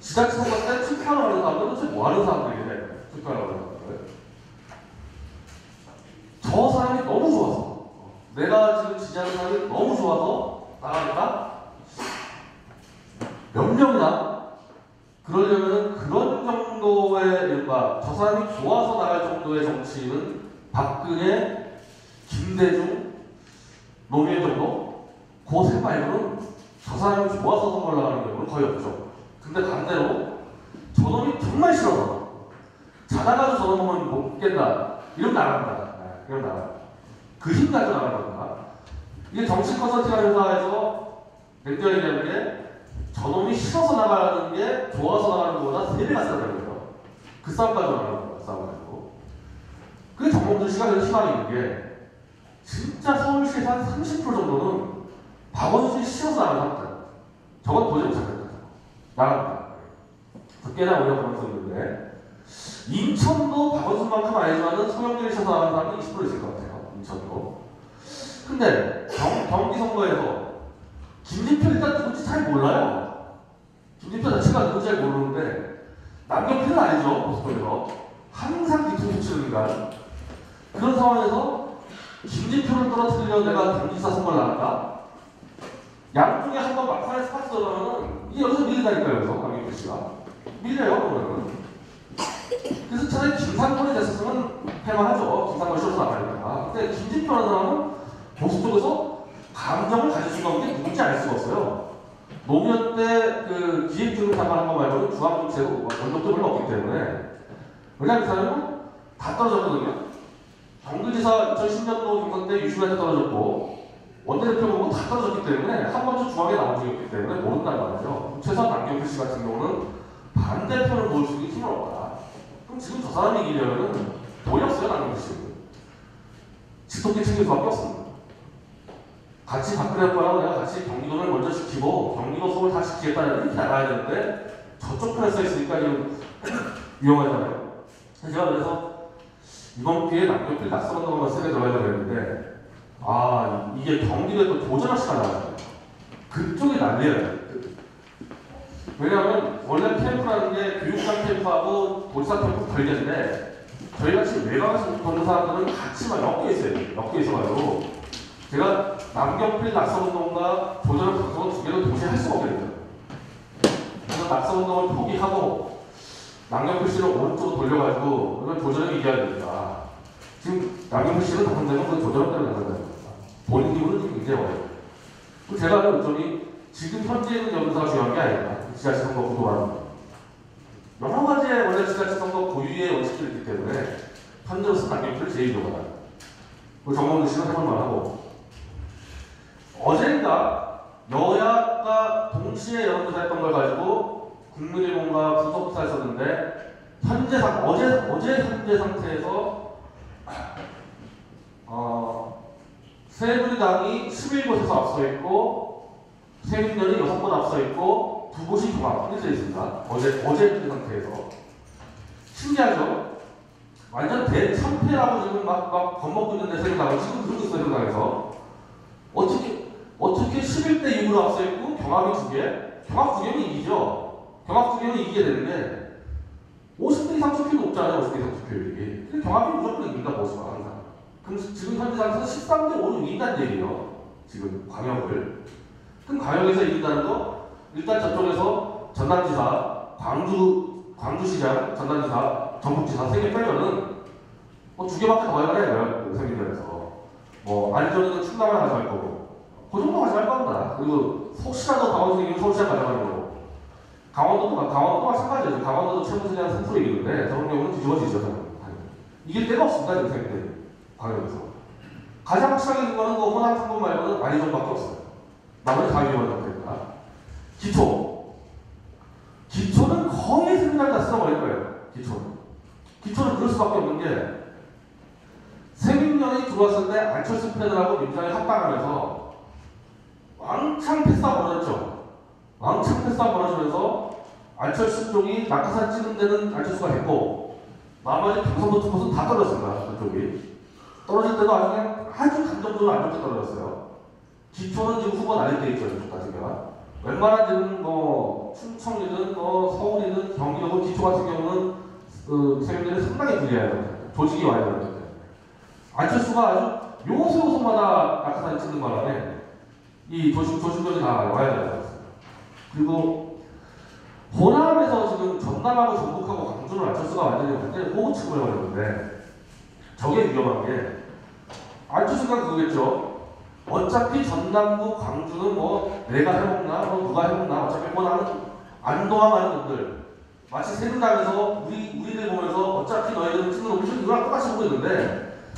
지자체 선거 때 투표하러 가는 사람들은 도대체 뭐 하는 사람들이래? 투표하러 가는 사람들. 내가 지금 지지하는 사람이 너무 좋아서 나가니까 몇 명이나 그러려면 그런 정도의 뭔가 저 사람이 좋아서 나갈 정도의 정치인은 박근혜, 김대중, 노무현 정도? 그 세 말고는 저 사람이 좋아서 선거를 나가는 경우는 거의 없죠. 근데 반대로 저놈이 정말 싫어서 자다가도 저놈 보면 못 깬다. 이러면 나간다. 이러면 나간다. 그 힘 가지고 나가는 겁니다. 이게 정치 컨설팅 회사에서 냉정히 얘기하는 게 저놈이 싫어서 나가는 게 좋아서 나가는 것보다 3배가 세다는 거예요. 그 싸움 가지고 나가는 거예요. 싸움 가지고. 그게 정몽준 씨가 그래서 희망이 있는 게 진짜 서울시에서 한 30% 정도는 박원순이 싫어서 나가는 사람들. 저건 도저히 못하겠다. 나갑니다. 꽤나 오래 박원순인데 인천도 박원순만큼 아니지만은 소영길이 싫어서 나가는 사람이 20% 있을 것 같아요. 인천도. 근데 경기 선거에서 김진표 일단 누군지 잘 몰라요. 김진표 자체가 누군지 잘 모르는데 남경필은 아니죠. 보수권에서 항상 뒤통수 치는 인간. 그런 상황에서 김진표를 떨어뜨리려 내가 당지사 선거를 나간다. 양쪽에 한번 막판에 스파트 들어가면은 이게 여기서 밀린다니까요. 여기서 남경필 씨가 밀려요. 그러면은. 그래서 차라리 김상권이 됐었으면 할만하죠. 김상권이 싫어서 나가니까. 근데 김진표라는 사람은 보수 쪽에서 감정을 가질 수가 없는 게 누군지 알 수가 없어요. 노무현 때 그 기획주를 담당한 거 말고는 중앙정치에도 원동도 별로 없기 때문에 왜냐하면 그 사람은 다 떨어졌거든요. 경기지사 2010년도 경선 때 유시민한테 떨어졌고 원내대표 보고 다 떨어졌기 때문에 한 번도 중앙에 나온 적이 없기 때문에 모른다는 말이죠. 최소한 남경필 씨 같은 경우는 반대편을 모을 수 있는 힘은 없다. 그럼 지금 저 사람이 이기려면 돈이 없어요. 남경필 씨는. 직통계 챙길 수밖에 없습니다. 같이 박근혜 오빠랑 내가 같이 경기도를 먼저 시키고 경기도 서울 다 시키겠다는 이렇게 나가야 되는데 저쪽 편에 써 있으니까 좀 위험하잖아요. 제가 그래서 이번 기회에 남경필 낯선 것만 세게 들어가려고 했는데 이게 경기도에 또 도전할 시간 나와요. 그쪽이 난리예요. 왜냐하면 원래 캠프라는 게 교육장 캠프하고 도지사 캠프 별개인데 저희같이 외곽에서 보는 사람들은 같이 막 엮여 있어요. 엮여 있어가지고 제가 남경필 낙선운동과 도전을 방송을 두 개를 동시에 할 수가 없거든요. 그래서 낙선운동을 포기하고 남경필 씨를 오른쪽으로 돌려가지고 그러면 도전을 이겨야 됩니다. 지금 남경필 씨는 당선되면 그 도전 때문에 당선됩니다. 본인 기분은 좀 굉장히 어려워요. 제가 하는 의점이 지금 현재 있는 여론사가 중요한 게 아니라 지자체 선거 구도라는 거. 여러 가지의 원래 지자체 선거 고유의 원칙들이 있기 때문에 현재로서 남경필을 제일 이용하다. 정몽준 씨는 해볼만 하고 어젠가 여야가 동시에 여론조사 했던 걸 가지고 국민의힘과 분석조사 했었는데 어제 현재 상태에서 새누리당이 11곳에서 앞서 있고 새누리당이 6곳 앞서 있고 2곳이 종합 이렇게 되어 있습니다. 어제 현재 상태에서 신기하죠? 완전 대참패라고 지금 막 겁먹고 있는데 새누리당은 지금 그러고 있어요. 새누리당에서 어떻게 11대 6으로 앞서 있고 경합이 2개? 경합 2개면 이기죠. 경합 2개면 이기게 되는데 50대 이상 투표율이 높잖아요. 50대 이상 투표율이. 근데 경합이 무조건 이긴다 보수가 항상. 그럼 지금 현재 상태에서 13대 5로 이긴다는 얘기예요. 지금 광역을. 그럼 광역에서 이긴다는 거 일단 저쪽에서 전남지사, 광주시장, 전남지사, 전북지사 3개 빼면은 2개밖에 더 해야 해요. 생기면서. 안전은 충남을 가져갈 거고. 그 정도 가져갈 겁니다. 그리고 혹시라도 강원도 서울시장 가져가는 거고. 강원도도 마찬가지죠. 강원도도 최고선이 한 3% 이기는데 저런 경우는 뒤집어지죠. 이길 데가 없습니다. 지금 생각들이. 광역에서. 가장 확실하게 있는 거는 호남 3번 말고는 안희정밖에 없어요. 나머지 다 위험한 상태입니다. 기초는 거의 생각이 다 쓸어버릴 거예요. 기초는 그럴 수밖에 없는 게 새민련이 들어왔을 때 안철수 패널하고 민주당이 합당하면서 왕창 패싸 벌어졌죠. 왕창 패싸 벌어지면서 안철수 쪽이 낙하산 찍은 데는 안철수가 됐고 나머지 경선도 투표는 다 떨어졌습니다. 그쪽이. 떨어질 때도 아주 감정적으로 안 좋게 떨어졌어요. 기초는 지금 후보 날릴 때 있죠. 이쪽까지가. 웬만한 지금 충청이든 서울이든 경기도 기초 같은 경우는 세력들이 상당히 불리해요. 조직이 와야 되는데 안철수가 아주 요소마다 낙하산이 찍는 바람에 이 조심조심히 다 와야 되는 것 같습니다. 그리고 호남에서 지금 전남하고 전북하고 광주는 안철수가 완전히 호흡축을 해버렸는데 저게 위험한 게 안철수가 그거겠죠. 어차피 전남부 광주는 뭐 내가 해먹나 뭐 누가 해먹나 어차피 뭐 나는 안동하는 놈들 마치 새누리당에서 우리를 보면서 어차피 너희들은 찍는 놈들 이거랑 똑같이 보고 있는데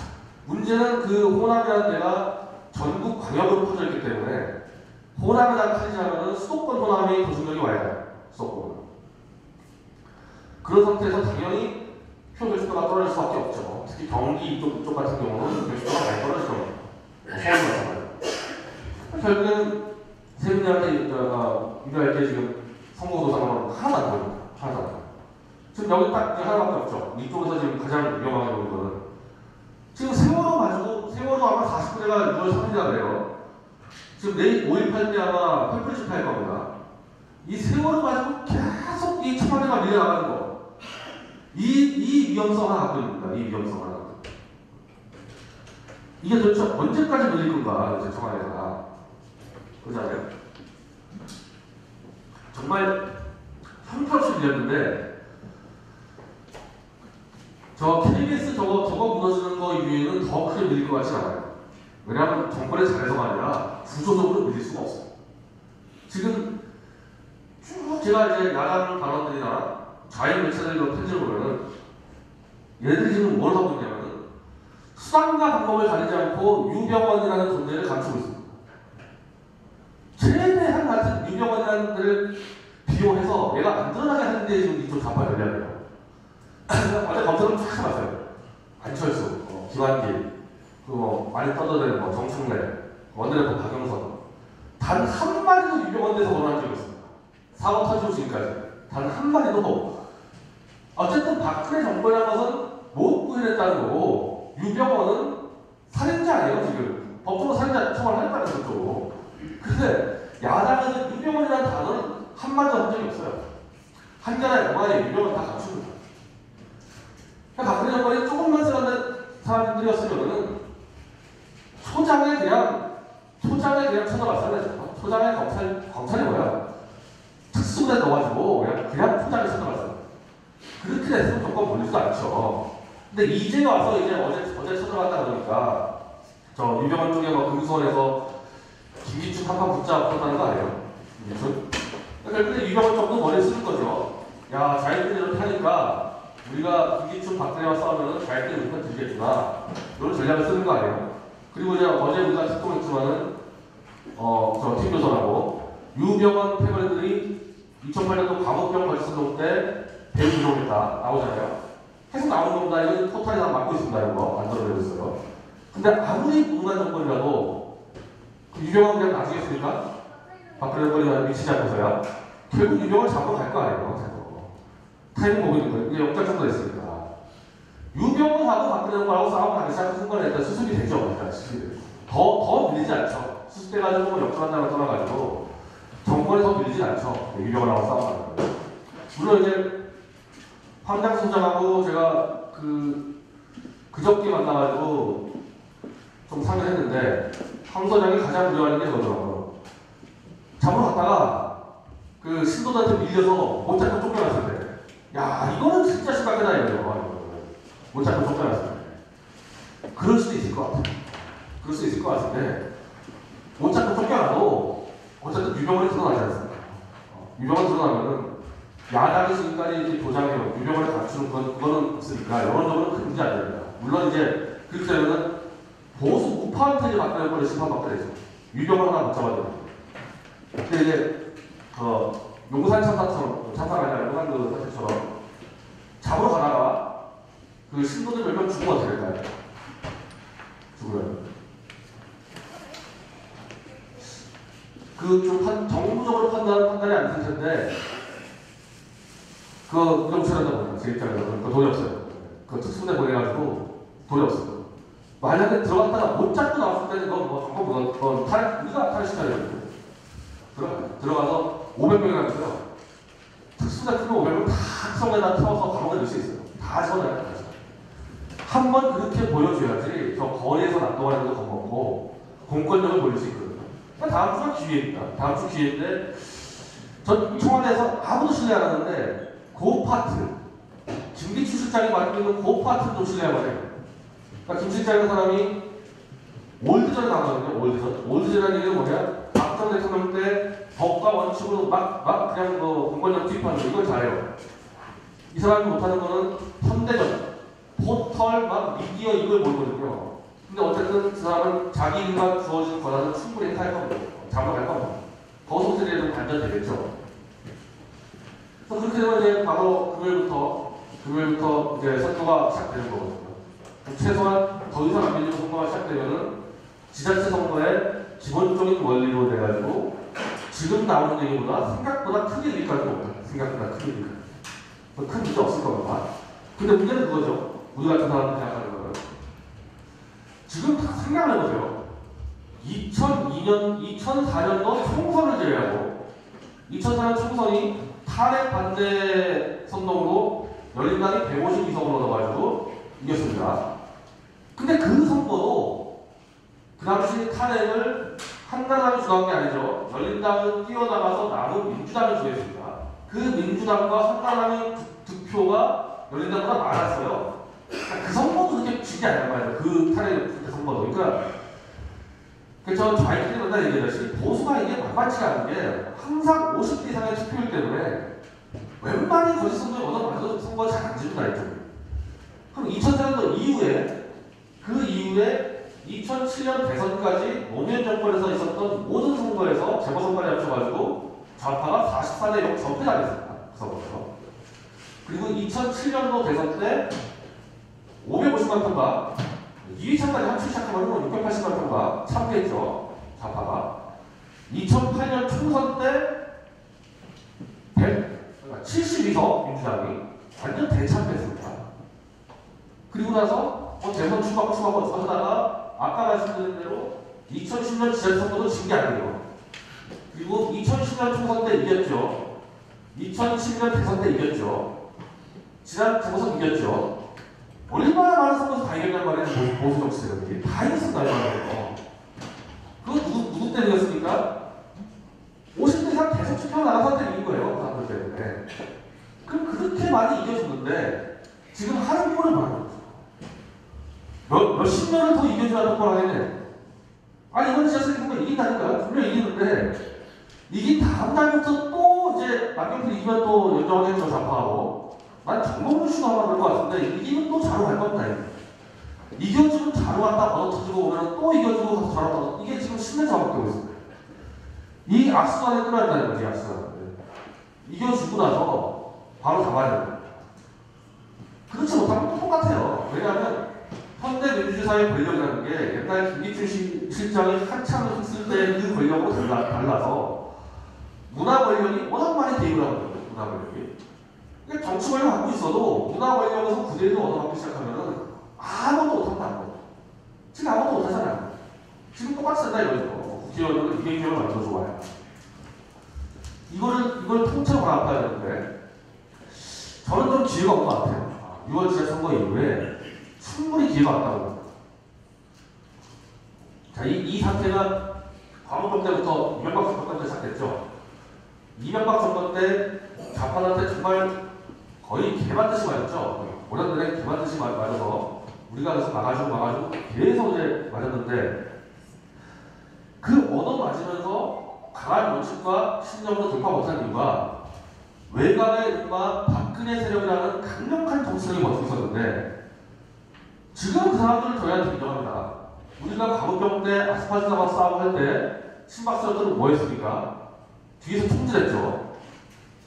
문제는 그 호남이라는 데가 전국 광역으로 퍼져 있기 때문에 호남에다 칼질하면 수도권 호남이 도심력이 와야 돼요. 수도권. 그런 상태에서 당연히 표 개수가 떨어질 수밖에 없죠. 특히 경기 이쪽 같은 경우는 개수가 많이 떨어질 겁니다. 서울이 마찬가지로. 결국은 세민이한테 유리할 때 지금 선거도상은 하나도 안 보입니다. 하나도 안 보여요. 지금 여기 딱 하나밖에 없죠. 이쪽에서 지금 가장 위험하게 보는 거는 지금 세월호 가지고 세월호 아마 49대가 6월 3일이라 그래요. 지금 내일 5.18 때 아마 횃불 집회할 겁니다. 이 세월호 가지고 계속 이 청와대가 밀려나가는 거. 이 위험성 하나 갖고 있습니다. 이 위험성 하나. 이게 도대체 언제까지 밀릴 건가, 이제 청와대가. 그렇잖아요. 정말 형편없이 밀렸는데, 저 KBS 저거 무너지는 거 이후에는 더 크게 밀릴 것 같지 않아요. 왜냐하면 정권의 잘해서가 아니라 구조적으로 밀릴 수가 없어요. 지금 쭉 제가 이제 야당 발언들이나 좌익 매체들 편지를 보면은 얘네들이 지금 뭘 하고 있냐면은 수단과 방법을 가리지 않고 유병원이라는 존재를 감추고 있습니다. 최대한 같은 유병원이라는 데를 비용해서 얘가 안 드러나게 하는데 지금 이쪽 좌파 전략이에요. 어제 검색을 쫙 해봤어요. 안철수, 김한길, 많이 떠들어대는 정청래, 원내대표 박영선. 단 한마디도 유병원 대해서 거론한 적이 없습니다. 사고 터지고 지금까지. 단 한마디도. 어쨌든 박근혜 정권이라는 것은 못 구현했다는 거고, 유병원은 살인자 아니에요, 지금. 법적으로 살인자 처벌하겠다는 거죠. 근데 야당에서 유병원이라는 단어는 한마디도 한 적이 없어요. 한자나 영화에 유병원 다 갖춥니다. 그러니까 박근혜 정권이 조금만 쓰는 사람들이었으면은 초장에 그냥 쳐다봤어야 되죠. 초장에 검찰이 뭐야? 특수부대 넣어가지고 그냥 초장에 쳐다봤어요. 그렇게 됐으면 정권 몰리지도 않죠. 근데 이제 와서 이제 어제 쳐들어갔다 그러니까 저 유병원 쪽에 금수원에서 김기춘 한판 붙잡았다는 거 아니에요? 김기춘? 결국에 유병원 쪽도 머리를 쓰는 거죠. 야, 자기들이 이렇게 하니까 우리가 김기춘 박근혜와 싸우면 자기들이 우리가 들겠구나. 이런 전략을 쓰는 거 아니에요? 그리고 이제 어제 우리가 특검했지만은 저 팀교선하고 유병원 패거리들이 2008년도 감옥병 걸쳤을 때 배우 부족했다 나오잖아요. 계속 나오는 겁니다. 이건 포탈이 다 막고 있습니다. 이거 안 들어내고 있어요. 근데 아무리 무능한 정권이라도 유병원 그냥 놔주겠습니까? 박근혜 정권이 미치지 않고서야 결국 유병원을 잡으러 갈 거 아니에요. 타이밍 보고 있는 거예요. 이게 영장 청구가 있으니까. 유병원하고 박근혜 정권하고 싸움을 하기 시작한 순간에 일단 수습이 되죠. 일단 수습이 되죠. 더 밀리지 않죠. 수습돼가지고 역전한다고 떠나가지고 정권에 더 밀리지 않죠. 유병원하고 싸움하는 거예요. 물론 이제 황장수 소장하고 제가 그저께 만나가지고 좀 상의했는데 황 소장이 가장 두려워하는 게 그거더라고요. 잡으러 갔다가 신도들한테 밀려서 못 잡고 쫓겨났을 때 야, 이거는 진짜 심각하다 이거예요. 못 잡고 쫓겨났을 때. 그럴 수도 있을 것 같아요. 그럴 수 있을 것 같은데 못 잡고 쫓겨나도 어쨌든 유병원이 드러나지 않습니까? 유병원이 드러나면은 야당이 지금까지 조장해요. 유병원을 갖추는 그거는 없으니까 여론적으로는 큰 문제 안 됩니다. 물론 이제 그렇게 되면은 보수 우파한테 박근혜 정권을 심판받게 되죠. 유병원 하나 못 잡아야 됩니다. 근데 이제 용산 참사가 아니라 용산 사태처럼 잡으러 가다가 신도들 몇 명 죽으면 어떻게 될까요? 죽으면 좀 정부적으로 판단이 안 될 텐데 무정처리한다고 합니다. 제 입장에서는 돈이 없어요. 특수부대 보내가지고 돈이 없어요. 만약에 들어갔다가 못 잡고 나왔을 때는 우리가 탈시켜야 되거든요. 들어가서 500명이나 있어요. 특수부대 크면 500명 다 성에다 태워서 감옥에 넣을 수 있어요. 다 성에다 태워서. 한번 그렇게 보여줘야지 저 거리에서 난동하는 거 겁먹고 공권력을 보일 수 있거든요. 다음 주가 기회입니다. 다음 주 기회인데 전 청와대에서 아무도 신뢰 안 하는데 그 파트 김기춘 실장이 맡고 있는 그 파트는 좀 신뢰하고 해요. 그러니까 김 실장이라는 사람이 올드전에 나오거든요. 올드전이라는 얘기는 뭐냐? 박정 대통령 때 법과 원칙으로 막 그냥 공권력 투입하는 거 이걸 잘해요. 이 사람이 못하는 거는 현대전, 포털, 미디어 이걸 모르거든요. 근데 어쨌든 그 사람은 자기가 주어진 권한은 충분히 할 겁니다. 장악할 겁니다. 거소들이 좀 반전되겠죠. 그래서 그렇게 되면 이제 바로 금요일부터 이제 선거가 시작되는 거거든요. 최소한 더 이상 안 밀리는 선거가 시작되면은 지자체 선거의 기본적인 원리로 돼가지고 지금 나오는 얘기보다 생각보다 크게 이길 가능성이 없다. 생각보다 크게 이길 가능성. 큰 문제 없을 겁니다. 근데 문제는 그거죠. 우리 같은 사람들이 생각하는 거는 지금 다 생각을 해보세요. 2002년, 2004년도 총선을 제외하고 2004년 총선이 탄핵 반대 선동으로 열린당이 152석을 얻어가지고 이겼습니다. 근데 그 선거도 그 당시 탄핵을 한나라당이 주도한 게 아니죠. 열린당은 뛰어나가서 남은 민주당이 주도했습니다. 그 민주당과 한나라당의 득표가 열린당보다 많았어요. 그 선거도 그렇게 지지 않는 말이에요. 그 탄핵 선거도. 그러니까 저 좌익들이 맨날 얘기하듯이 보수가 이게 만만치가 않은 게 항상 50대 이상의 투표율 때문에 웬만히 거짓 선거에 얻어맞아도 선거가 잘 안 지른다 했죠. 그럼 2004년도 이후에 그 이후에 2007년 대선까지 노무현 정권에서 있었던 모든 선거에서 재보선까지 합쳐가지고 좌파가 44대 0 전패당했습니다. 그 선거에서. 그리고 2007년도 대선 때 550만 표가 2회차까지 합치기 시작하면 680만 표가 참패했죠. 좌파가. 2008년 총선 때 72석 민주당이 완전 대참패했습니다. 그리고 나서 대선 추가하고 하다가 아까 말씀드린 대로 2010년 지자체 선거도 진 게 아니에요. 그리고 2010년 총선 때 이겼죠. 2012년 대선 때 이겼죠. 지난 재보선 이겼죠. 얼마나 많은 선거에서 다 이겼단 말이에요. 보수 정치들이 다 이겼습니다. 그거 누구 때문에 이겼습니까? 50대 이상 계속 투표 나가서 이긴 거예요. 그 사람들 때문에. 그럼 그렇게 많이 이겨줬는데 지금 하는 꼴을 말하는 거죠. 몇십 년을 더 이겨줘야 꼴 하겠네. 아니 이건 진짜 생각해보면 이긴다니까요. 분명히 이기는데 이긴 다음 날부터 또 이제 만경필 이기면 또 연정하겠죠. 좌파하고. 난 정몽준 씨가 하면 그럴 것 같은데 이기면 또 자로 갈 겁니다. 이겨주면 자로 갔다 얻어 터지고 오면 또 이겨주고 가서 자로 갔다 이게 지금 10년 반복되고 있습니다. 이 악순환에 끌어낸다는 거지. 악순환. 이겨주고 나서 바로 잡아야 됩니다. 그렇지 못하면 또 똑같아요. 왜냐하면 현대 민주주의사의 권력이라는 게 옛날 김기춘 실장이 한참 했을 때 그 권력으로 달라서 문화 권력이 워낙 많이 개입을 하거든요. 문화 권력이. 그러니까 정치 권력을 갖고 있어도 문화 권력에서 그대로 얻어먹기 시작하면은 아무것도 못한다. 지금 아무것도 못하잖아요. 지금 똑같이 된다 이거죠. 국회의원들은 이행정을 만들어 좋아요. 이걸 통째로 강압해야 되는데 저는 좀 기회가 온 것 같아요. 6월 지자선거 이후에 충분히 기회가 왔다고 봅니다. 자, 이 사태가 광우병 때부터 이명박 정권 때 시작됐죠. 이명박 정권 때 좌파한테 정말 거의 개맞듯이 맞았죠. 오랜 내내 개맞듯이 맞아서 우리가 그래서 막아주고 계속 이제 맞았는데 그 얻어 맞으면서 강한 원칙과 신념으로 돌파 못한 이유가 외곽의 이른바 박근혜 세력이라는 강력한 정치력이 버티고 있었는데 지금 그 사람들을 저희한테 인정합니다. 우리가 광우병 때 아스팔트 나가 싸움을 할 때 친박세력들은 뭐 했습니까? 뒤에서 총질했죠.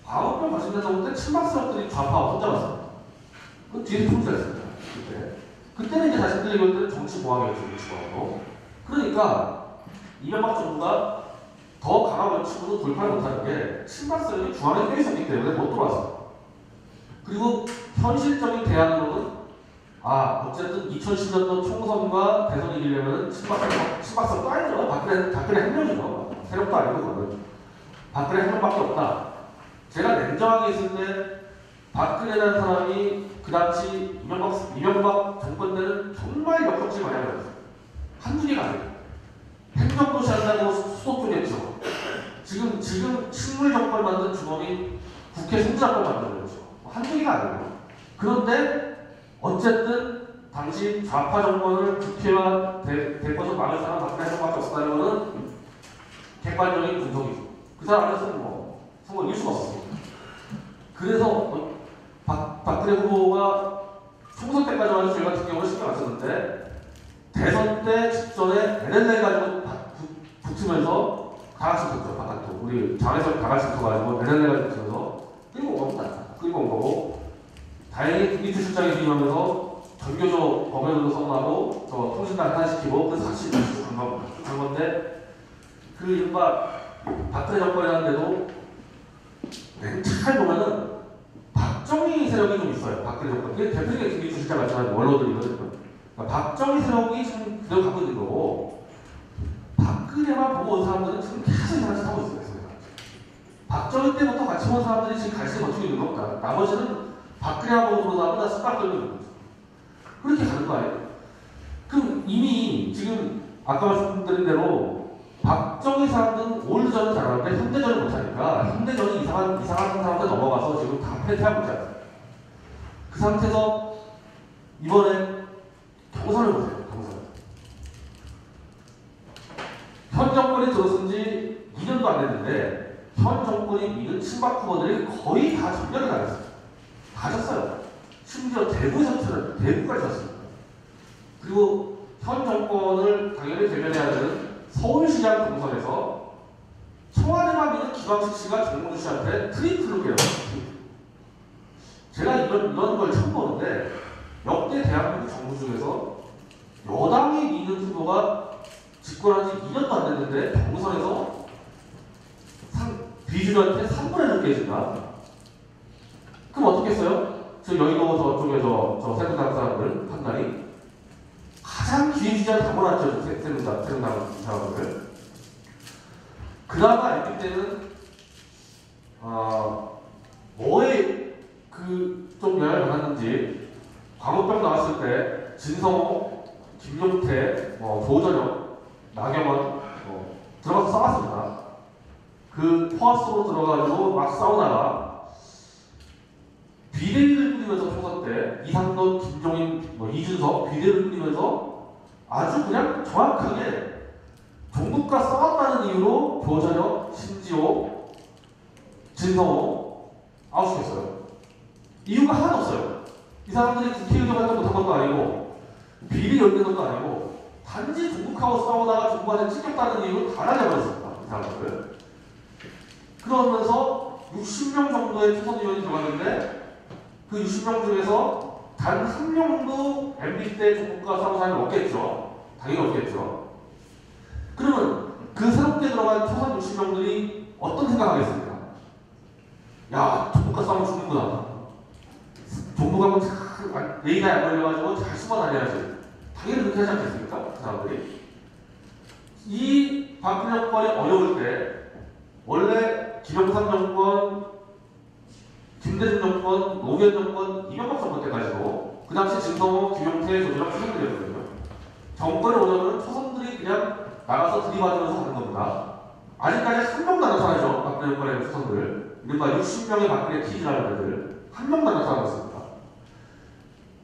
광우병 발생됐다고 때 친박세력들이 좌파와 혼자 갔습니다. 그 뒤에서 총질했습니다. 그때는 이제 자신들이 얘기할 정치 공학이었죠. 정치공학으로. 그러니까 이명박 정부가 더 강한 원칙으로 돌파를 못하는 게 친박세력이 중앙에 껴 있었기 때문에 못 들어왔습니다. 그리고 현실적인 대안으로는 어쨌든 2010년도 총선과 대선이 이기려면 친박세력 또 아니죠. 박근혜 한 명이죠. 세력도 아니고 그거는. 박근혜 한 명밖에 없다. 제가 냉정하게 있을 때 박근혜라는 사람이 그 그 당시 이명박 정권 때는 정말 역적질 많이 하고 있어요. 한두 개가 아니에요. 행정도시 한다고 수도 쪼갰죠. 지금 식물 정권 만든 주범이 국회 송지작권 만드는 거죠. 한두 개가 아니에요. 그런데 어쨌든 당시 좌파 정권을 국회와 대권에서 막을 사람 박근혜 정권밖에 없었다는 것은 객관적인 분석이죠. 그 사람 안에서는 뭐 선거 이길 수가 없었어요. 그래서 박근혜 후보가 총선 때까지만 저희 같은 경우는 신경 안 썼는데 대선 때 직전에 NLL 가지고 붙으면서 다 같이 붙었죠. 바깥으로 우리 장에서 다 같이 붙어가지고 NLL 가지고 붙으면서 끌고 온 겁니다. 끌고 온 거고 다행히 김기춘 실장이 뒤임하면서 전교조 법연도 선언하고 저 통신단 하나시키고 그래서 다시 간 겁니다. 간 건데 그 이른바 박근혜 정권이라는데도 잘 보면은 박정희 세력이 좀 있어요. 박근혜 정권. 이게 대표적인 김기춘 실장 같은 원로들이거든요. 그러니까 박정희 세력이 지금 그대로 갖고 있는 거고 박근혜만 보고 온 사람들은 지금 계속 이상한 짓 하고 있어요. 박정희 때부터 같이 온 사람들이 지금 갈색 거치고 있는 겁니다. 나머지는 박근혜만 보고 그러다 습관 들고 있는 거죠. 그렇게 가는 거 아니에요? 그럼 이미 지금 아까 말씀드린 대로 박정희 사람들은 올드전을 잘하는데 현대전을 못하니까 현대전이 이상한 사람들 넘어가서 지금 다 패퇴하고 있잖아요. 그 상태에서 이번에 경선을 보세요. 경선. 현 정권이 들어선 지 2년도 안 됐는데 현 정권이 미는 친박 후보들이 거의 다 전멸을 당했어요. 다 졌어요. 심지어 대구까지 졌습니다. 그리고 현 정권을 당연히 대변해야 되는 서울시장 경선에서 청와대만 믿는 김광식 씨가 정몽주 씨한테 트리플로 깨졌어요. 제가 이런 걸 처음 보는데 역대 대한민국 정부 중에서 여당이 믿는 후보가 집권한 지 2년도 안 됐는데 경선에서 비주류한테 3분의 1 깨진다. 그럼 어떻게 했어요? 저 여의도 저쪽에 저 새누리당 사람들 판단이 가장 기회주의자를 다 몰았죠. 새누리당 사람들. 그나마 알기 때는 뭐에 좀 영향을 받았는지 광우병 나왔을 때 진성호, 김용태, 조전영, 나경원 들어가서 싸웠습니다. 그 포화 속으로 들어가지고 막 싸우다가 비대위를 꾸리면서 총선 때 이상돈, 김종인, 이준석 비대위를 꾸리면서 아주 그냥 정확하게 종북과 싸웠다는 이유로 조전영, 신지호, 진성호 아웃시켰어요. 이유가 하나도 없어요. 이 사람들이 국회의원 활동 못한 것도 아니고 비리 열린 것도 아니고 단지 종북하고 싸우다가 종북한테 찢겼다는 이유로 다 날려버렸습니다. 이 사람들. 그러면서 60명 정도의 초선의원이 들어갔는데 그 60명 중에서 단 한 명도 MB 때 종북과 싸운 사람이 없겠죠. 당연히 없겠죠. 그러면 그 새롭게 들어간 초선 60명들이 어떤 생각하겠습니까? 야, 종북과 싸우면 죽는구나. 종북하면 참 예의가 안 걸려가지고 잘 숨어 다녀야지. 당연히 그렇게 하지 않겠습니까? 그 사람들이. 이 박근혜 정권이 어려울 때 원래 김영삼 정권, 김대중 정권, 노무현 정권, 이명박 정권 때까지도 그 당시 진성호, 김용태, 조전영 초선들이었거든요. 정권이 오려면 초선들이 그냥 나가서 들이받으면서 하는 겁니다. 아직까지 한 명도 안 나타나죠. 박근혜 정권의 초선들. 이른바 60명의 박근혜 티즈라는 애들 한 명도 안 나타나고 있습니다.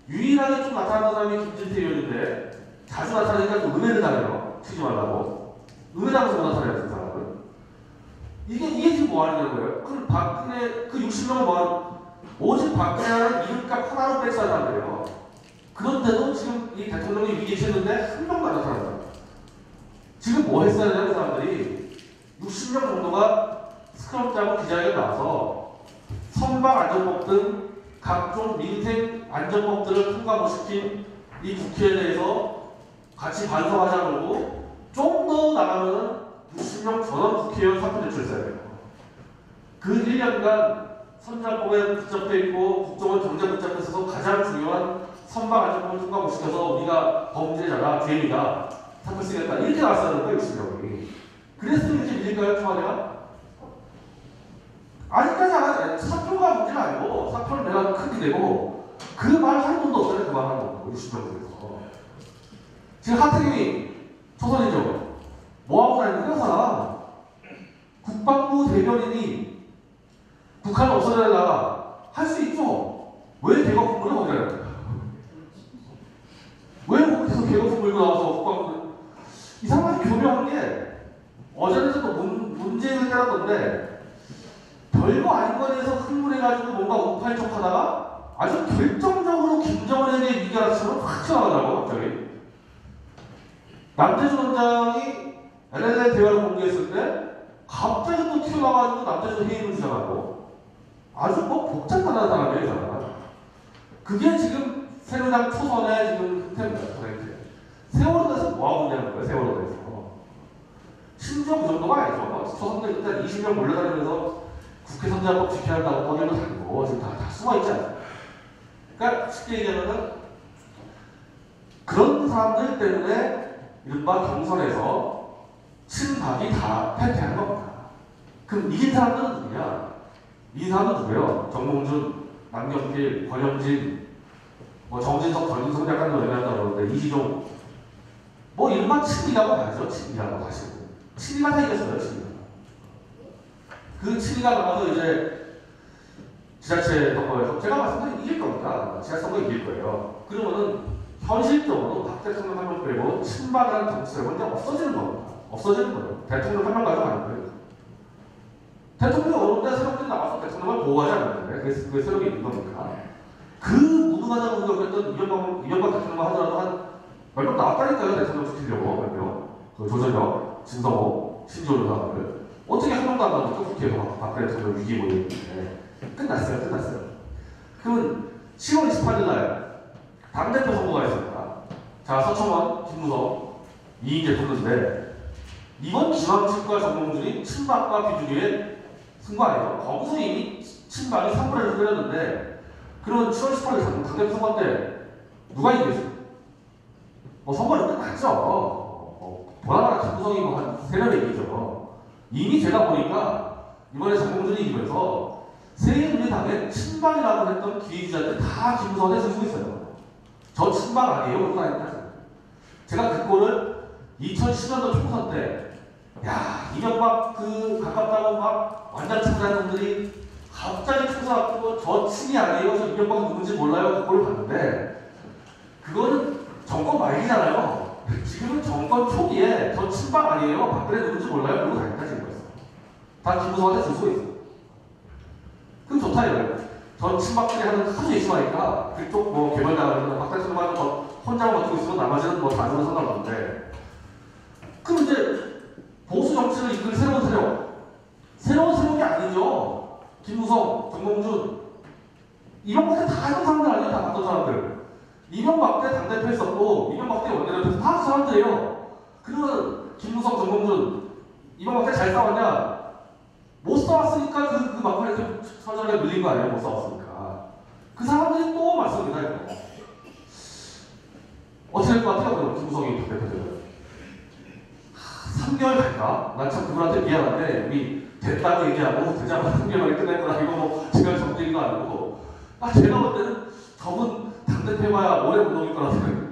유일하게 좀 나타나는 사람이 김진태 의원인데 자주 나타나니까 또 은혜를 당해요. 튀지 말라고. 은혜 당해서 못 나타나요. 그 사람은. 이게 지금 뭐 하는 거예요? 그럼 박근혜 그 60명은 오직 박근혜라는 이름값 하나로 뺏어야 한대요. 그런데도 지금 이 대통령이 위기에 쳤는데 한 명도 안 나타난다. 지금 뭐 했어야 되냐면 그 사람들이 60명 정도가 스크럼 짜고 기자회견 나와서 선박 안전법 등 각종 민생 안전법들을 통과 못 시킨 이 국회에 대해서 같이 반성하자 그러고 좀 더 나가면 60명 전원 국회의원 사표 제출했어야 돼요. 그 1년간 선진화법에 붙잡혀 있고 국정원 경제 붙잡혀 있어서 가장 중요한 선박 안전법을 통과 못 시켜서 우리가 범죄자다, 죄인이다, 사표 쓰겠다 이렇게 나왔어야 되는 거예요. 60명이. 그랬으면 이렇게 밀릴까요? 청와대가? 아직까지 안 하잖아요. 사표가 문제가 아니고 사표는 내가 크게 내고 그 말 한 번도 없잖아요. 그 말 한 번도. 60년대에서. 지금 하태경이 초선이죠. 뭐하고 다니는 거야, 사람? 국방부 대변인이 북한 없어져라 할 수 있죠. 왜 개혁 공문을 거기다 왜 거기서 개혁 공문 물고 나와서 국방부 이 사람이 교묘한 게 어제에서도 문재인 때라던데 별거 아닌 거에 대해서 흥분해가지고 뭔가 오팔 척하다가 아주 결정적으로 김정은에게 위기라처럼 확 튀어나가더라고 갑자기. 남재준 원장이 LLL 대화를 공개했을 때 갑자기 또 튀어나와가지고 남재준 회의를 시작하고 아주 뭐 복잡한 사람이에요, 이 사람. 그게 지금 새누리당 초선의 지금 흔태입니다. 세월호 대해서 뭐하고 있냐는 거예요, 세월호 대해서. 심지어 그 정도가 아니죠. 초선들 그때 20명 몰려다니면서 국회 선진화법 지켜야 한다고 떠들고 다니고 지금 다 숨어있지 않아요. 그러니까 쉽게 얘기하면은 그런 사람들 때문에 이른바 경선에서 친박이 다 패퇴한 겁니다. 그럼 이긴 사람들은 누구냐? 이긴 사람은 누구예요? 정몽준, 남경필, 권영진, 뭐 정진석, 전인석 약간 얘기한다고 그러는데 이시종 뭐 이른바 친이라고 하죠. 친이라고 하시고 친이가 다 이겼어요. 친이가. 그 친이가 나와서 이제 지자체 선거에서 제가 말씀드린 이길 겁니다. 지자체 선거 이길 거예요. 그러면은 현실적으로 박 대통령 한 명 빼고 친박이라는 정치세력은 이제 없어지는 겁니다. 없어지는 거예요. 대통령 한 명 가져가는 거예요. 대통령이 오는데 세력들이 나와서 대통령을 보호하지 않는데 그게 세력이 있는 겁니까? 그 무능하다고 생각했던 이명박 대통령만 하더라도 한 몇 명 나왔다니까요. 대통령 지키려고 몇 명. 그 조선혁, 진성호, 신조를 사람을 어떻게 한 명도 안 나오니까 국회에서 박 대통령 위기 모였는데 끝났어요. 그러면 10월 28일 날 당대표 선거가 있습니다. 자, 서청원, 김무성, 이인재 붙는데 이번 김황측과 정몽준이 친박과 비주류의 승부 아니에요. 거기서 이미 친박이 3분의 1을 때렸는데 그러면 7월 18일 당대표 선거 때 누가 이겼어요? 뭐 선거는 끝났죠. 보나마나 김무성이 뭐 한 3년 이기죠. 이미 제가 보니까 이번에 정몽준이 이기면서 새누리당에 친박이라고 했던 기회주자들 다 김무성에 쓰고 있어요. 저 친박 아니에요? 그건 아닙니다. 제가 그 꼴을 2010년도 총선 때 야, 이명박 그 가깝다고 막 완전 찾아낸 놈들이 갑자기 총선 앞두고 저 친이 아니에요? 저 이명박이 누군지 몰라요? 그 꼴을 봤는데 그거는 정권 말기잖아요. 지금은 정권 초기에 저 친박 아니에요? 박근혜 누군지 몰라요? 그러고 다닌다 지금 거였어. 다 김무성한테 쓰고 있어. 그럼 좋다 이거예요. 전 친박들이 하는 하도 예심하니까 그쪽 뭐 개발당하는 박 대통령만 혼자만 버티고 있으면 나머지는 뭐 다 죽어도 상관없는데 그럼 이제 보수 정치를 이끌 새로운 세력이 아니죠. 김무성, 정몽준 이명박 때 다 하던 사람들 아니에요. 다 봤던 사람들. 이명박 때 당대표 했었고 이명박 때 원내대표 다 그 사람들이에요. 그러면 김무성, 정몽준 이명박 때 잘 싸웠냐? 못 싸웠으니까 그 막판에 좀 서전에 밀린 거 아니에요? 못 싸웠으니까. 그 사람들이 또 맞습니다. 이거. 어떻게 될 것 같아요? 그럼 김무성이 대표 되면. 3개월 갈까? 난 참 그분한테 미안한데 우리 됐다고 얘기하고 되자마자 3개월 끝낼 거라 이거 뭐 제가 정적인 거 아니고 제가 볼 때는 저분 당대표가 오래 못 넘길 거라 생각해요.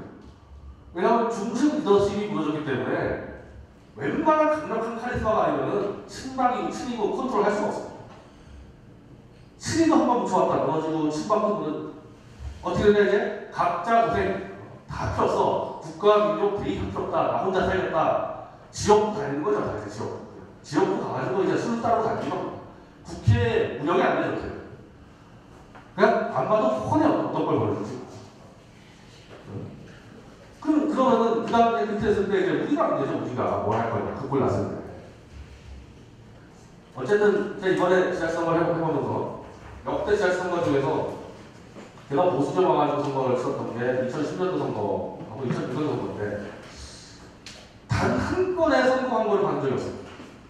왜냐하면 중심 리더십이 무너졌기 때문에 웬만한 강력한 카리스마가 아니면은 친이고 컨트롤 할 수가 없어요. 친이도 한번 묻혀왔다 그래가지고 친박도 어떻게 되냐 이제 각자 고생 다 필요 없어. 국가 민족 대의 다 필요 없다. 나 혼자 살겠다. 지역구 다니는 거죠. 다 이제 지역구 가가지고 이제 술 따로 다니면 국회 운영이 안 되죠. 그냥 안 봐도 훤히 어떤 걸 보여주지. 그러면은 그 다음에 그때 했을 때 이제 우리가 안 되죠. 우리가 뭘 할 거냐. 그걸 났을 때. 어쨌든 이번에 지자체선거를 해보면서 역대 지자체선거 중에서 제가 보수적 와가지고 선거를 치렀던 게 2010년도 선거하고 2006년도 선거인데 단 한 건의 선거 광고를 받은 적이 없어요.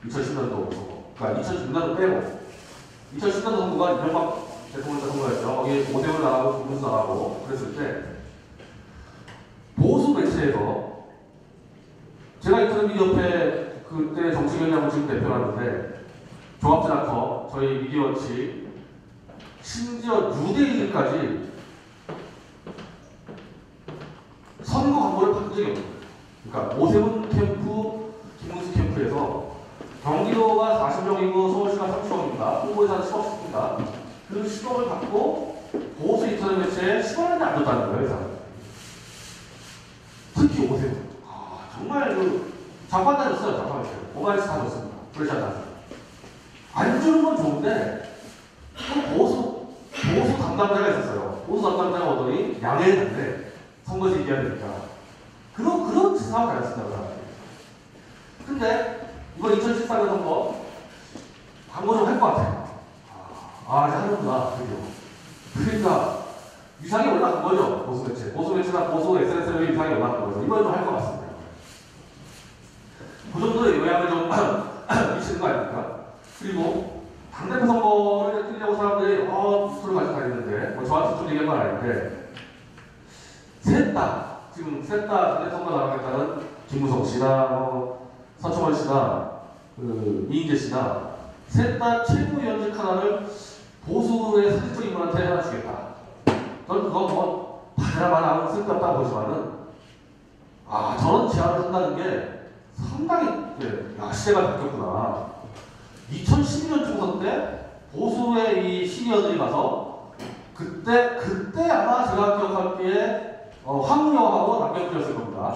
2010년도 선거. 그러니까 2006년도 빼고 2010년도 선거가 이명박 대통령 선거였죠. 거기에 오대훈 나가고 김문수 나가고 그랬을 때 보수 매체에서 제가 이터넷미디어협회 그때 정치경향을 지금 대표하는데 종합지나커 저희 미디어워치 심지어 뉴데일리까지 선거 광고를 받은 적이 없어요. 그러니까 오세훈 캠프, 김문수 캠프에서 경기도가 40명이고 서울시가 30명입니다. 홍보회사는 10억 씁니다. 그 10억을 받고 보수 인터넷 매체에 10원을 안 줬다는 거예요. 회사. 특히 오세훈. 정말 장관 다녔어요. 장관 매체. 오마이스 다 줬습니다. 프레셔 다. 안 주는 건 좋은데 보수 담당자가 있었어요. 보수 담당자가 오더니 양해했는데 선거에서 얘기해야 되니까. 그런 짓을 잘했습니다. 근데 이번 2014년 선거 광고 좀 할 것 같아요. 이제 하는구나. 그러니까 위상이 올라간 거죠. 보수 매체. 보수 매체나 보수 SNS의 위상이 올라간 거죠. 이번 좀 할 것 같습니다. 그 정도의 영향을 좀 미치는 거 아닙니까? 그리고 당대표 선거를 뛰려고 사람들이 수를 가지고 다니는데 저한테 좀 얘기한 건 아닌데 지금 셋 다 당대표 선거 나가겠다는 김무성 씨나 서청원 씨나 이인재 씨나 셋 다 최고위원직 하나를 보수의 사실적 인물한테 하나 주겠다. 저는 그거 받아만 하면 쓸데없다고 보지만은 저런 제안을 한다는 게 상당히 시대가 바뀌었구나. 2012년 총선 때 보수의 이 시니어들이 가서 그때 아마 제가 기억하기에 황우여하고 남경필이었을 겁니다.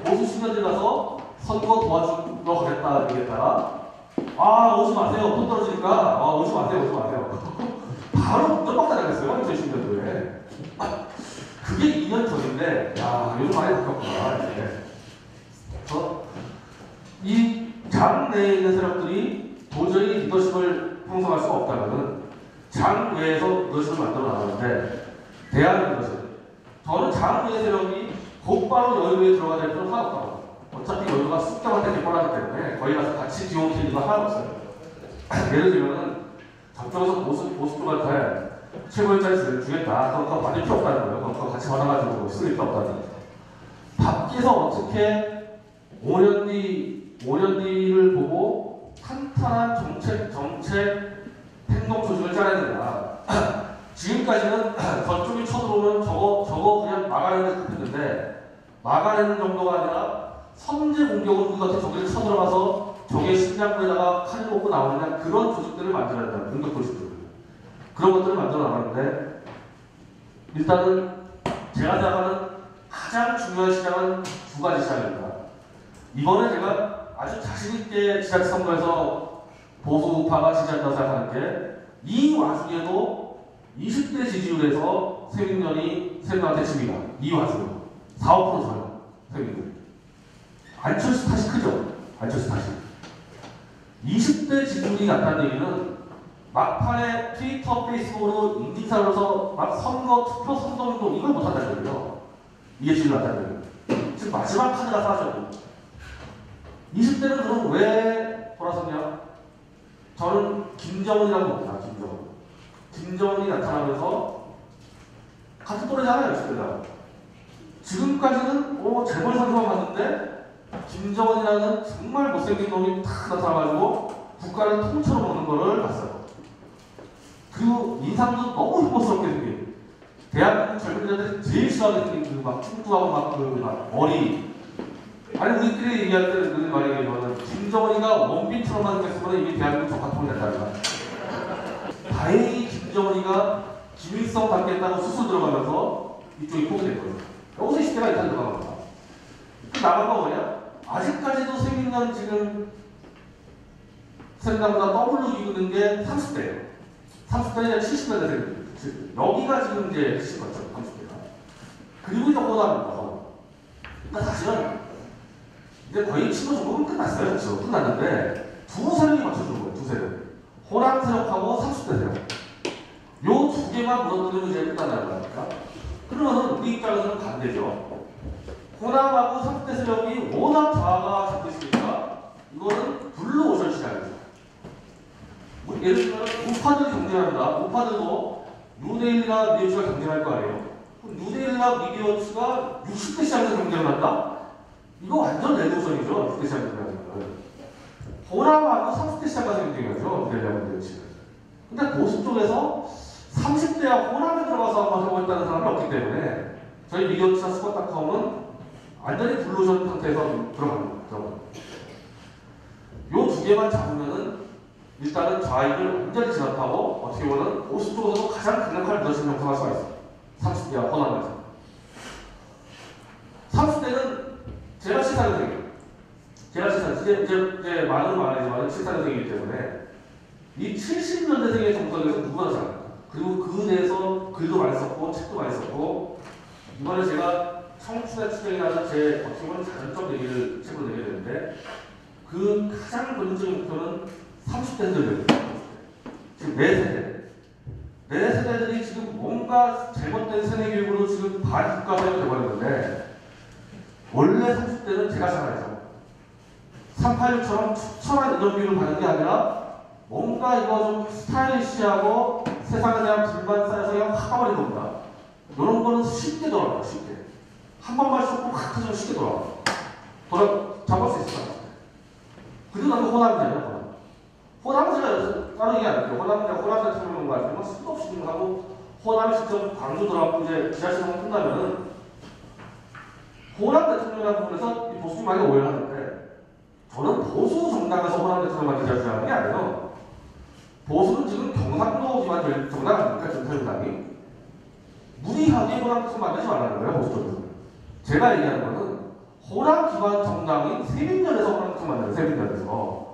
보수 시니어들이 가서 선거 도와주러 가겠다 얘기했다가 오지 마세요. 돈 떨어지니까 오지 마세요. 바로 문전박대 당했어요. 2012년도에. 그게 2년 전인데 요즘 많이 바뀌었구나. 이 장 내에 있는 세력들이 도저히 리더십을 형성할 수가 없다면 장 외에서 리더십을 만들어 나가는데 대한 리더십. 저는 장 외의 세력이 곧바로 여의도에 들어가야 될 필요는 하나도 없다고. 어차피 여의도가 쑥대밭에 개발하기 때문에 거기 가서 같이 뒤엉킬 이유가 하나도 없어요. 예를 들면 저쪽에서 보수 쪽한테 최고위원장을 주겠다. 그거 받을 필요 없다는 거예요. 그거 같이 받아가지고 쓸 필요 없다는 거예요. 밖에서 어떻게 5년 뒤를 보고 탄탄한 정책 행동 조직을 짜야 되냐. 지금까지는 저쪽이 쳐들어오면 저거 그냥 막아내는 급했는데 막아내는 정도가 아니라 선제 공격으로 우리가 저기를 쳐들어가서 적의 심장부에다가 칼을 먹고 나오느냐 그런 조직들을 만들어야 된다. 공격 조직들. 그런 것들을 만들어 나가는데 일단은 제가 생각하는 가장 중요한 시장은 두 가지 시장입니다. 이번에 제가 아주 자신있게 지자체선거에서 보수파가 지지한다고 생각하는 게 이 와중에도 20대 지지율에서 새누리당한테 집니다. 이 와중에 4~5% 줘요. 새누리당. 안철수 탓이 크죠. 안철수 탓이. 20대 지지율이 낮다는 얘기는 막판에 트위터, 페이스북으로 인증사로서 막 선거, 투표, 선동운동 이걸 못한다는 거예요. 이게 지지율이 낮다는 거예요. 지금 마지막 카드가 사라져요. 20대는 그럼 왜 돌아섰냐? 저는 김정은이라고 봅니다. 김정은이 나타나면서 같은 또래잖아요. 20대가. 지금까지는 재벌 선수만 봤는데 김정은이라는 정말 못생긴 놈이 탁 나타나가지고 국가를 통째로 먹는 거를 봤어요. 그리고 인상도 너무 혐오스럽게 생긴 대한민국 젊은이들이 제일 싫어하게 생긴 막 뚱뚱하고 막 머리. 아니 우리끼리 얘기할 때 늘 많이 얘기하는 김정은이가 원빈처럼만 생겼으면 이미 대한민국 적화통이 된다는 거야. 다행히 김정은이가 김일성 닮겠다고 수술 들어가면서 이쪽이 포기된 거예요. 여기서 시대가 일단 들어간 겁니다. 나간 거 뭐냐? 아직까지도 새누리당 지금 새누리당보다 더블로 이기는 게 30대예요. 30대는 70대가 되는 여기가 지금 이제 핵심 거죠. 30대가. 그리고 이제 호남입니다. 그러니까 사실은 이제 거의 친구 정도는 끝났어요. 그렇죠? 끝났는데 두 세력이 맞춰주는 거예요. 두 세력. 호남 세력하고 30대 세력. 요 두 개만 무너뜨리면 이제 끝난다는 거니까. 그러면 우리 입장에서는 반대죠. 호남하고 30대 세력이 워낙 좌가 잡고 있으니까 이거는 블루오션 시장이죠. 예를 들면 우파들이 경쟁합니다. 우파들도 뉴데일리나 미디어츠가 경쟁할 거 아니에요. 뉴데일리나 미디어츠가 60대 시장에서 경쟁을 한다? 이거 완전 레드오션이죠. 60대 시장 경쟁하는 거는. 호남하고 30대 시장까지 경쟁하죠. 뉴데일리나 미디어츠는. 근데 보수 쪽에서 30대와 호남에 들어가서 한번 해보겠다는 사람이 없기 때문에 저희 미디어치나 스쿼트닷컴은 완전히 블루전 상태에서 들어갑니다. 요 두 개만 잡으면은 일단은 좌익을 완전히 진압하고 어떻게 보면 50쪽에서도 가장 강력한 리더십 형성할 수가 있어요. 30대와 호남에서. 30대는 제가 74년생이에요. 제가 74년생, 이제 많은 말이지만 74년생이기 때문에 이 70년대생의 정석에서 누구나 잘 알아요. 그리고 그 내에서 글도 많이 썼고 책도 많이 썼고 이번에 제가 청춘의 추정이라는 제 어떻게 보면 자전적 얘기를 책으로 내게 되는데 그 가장 본질적인 목표는 30대들입니다. 지금 내 세대들이 지금 뭔가 잘못된 세대 교육으로 지금 반국가사회가 되어버렸는데 원래 30대는 제가 잘 알죠. 386처럼 추천한 이런 교육을 받는 게 아니라 뭔가 이거 좀 스타일리시하고 세상에 대한 불만 쌓여서 그냥 확 가버린 겁니다. 이런 거는 쉽게 돌아와요. 쉽게. 한 번만 쏟고 확 터지면 쉽게 돌아와요. 잡을 수 있어요. 그리고 나도 호남이잖아요. 호남은 제가 다른 얘기 안 할게요. 호남 대통령 가지고 수도 없이 하고 호남이 직접 광주 들어가고 이제 지하철만 끝나면은 호남 대통령이라는 부분에서 이 보수들이 많이 오해를 하는데 저는 보수 정당에서 호남 대통령만 지지하는 게 아니에요. 보수는 지금 경상도 기반 정당 아닙니까? 정당이 무리하게 호남 대통령 만들지 말라는 거예요. 보수 쪽에서. 제가 얘기하는 거는 호남 기반 정당이 세민련에서 호남 대통령 만드는 세민련에서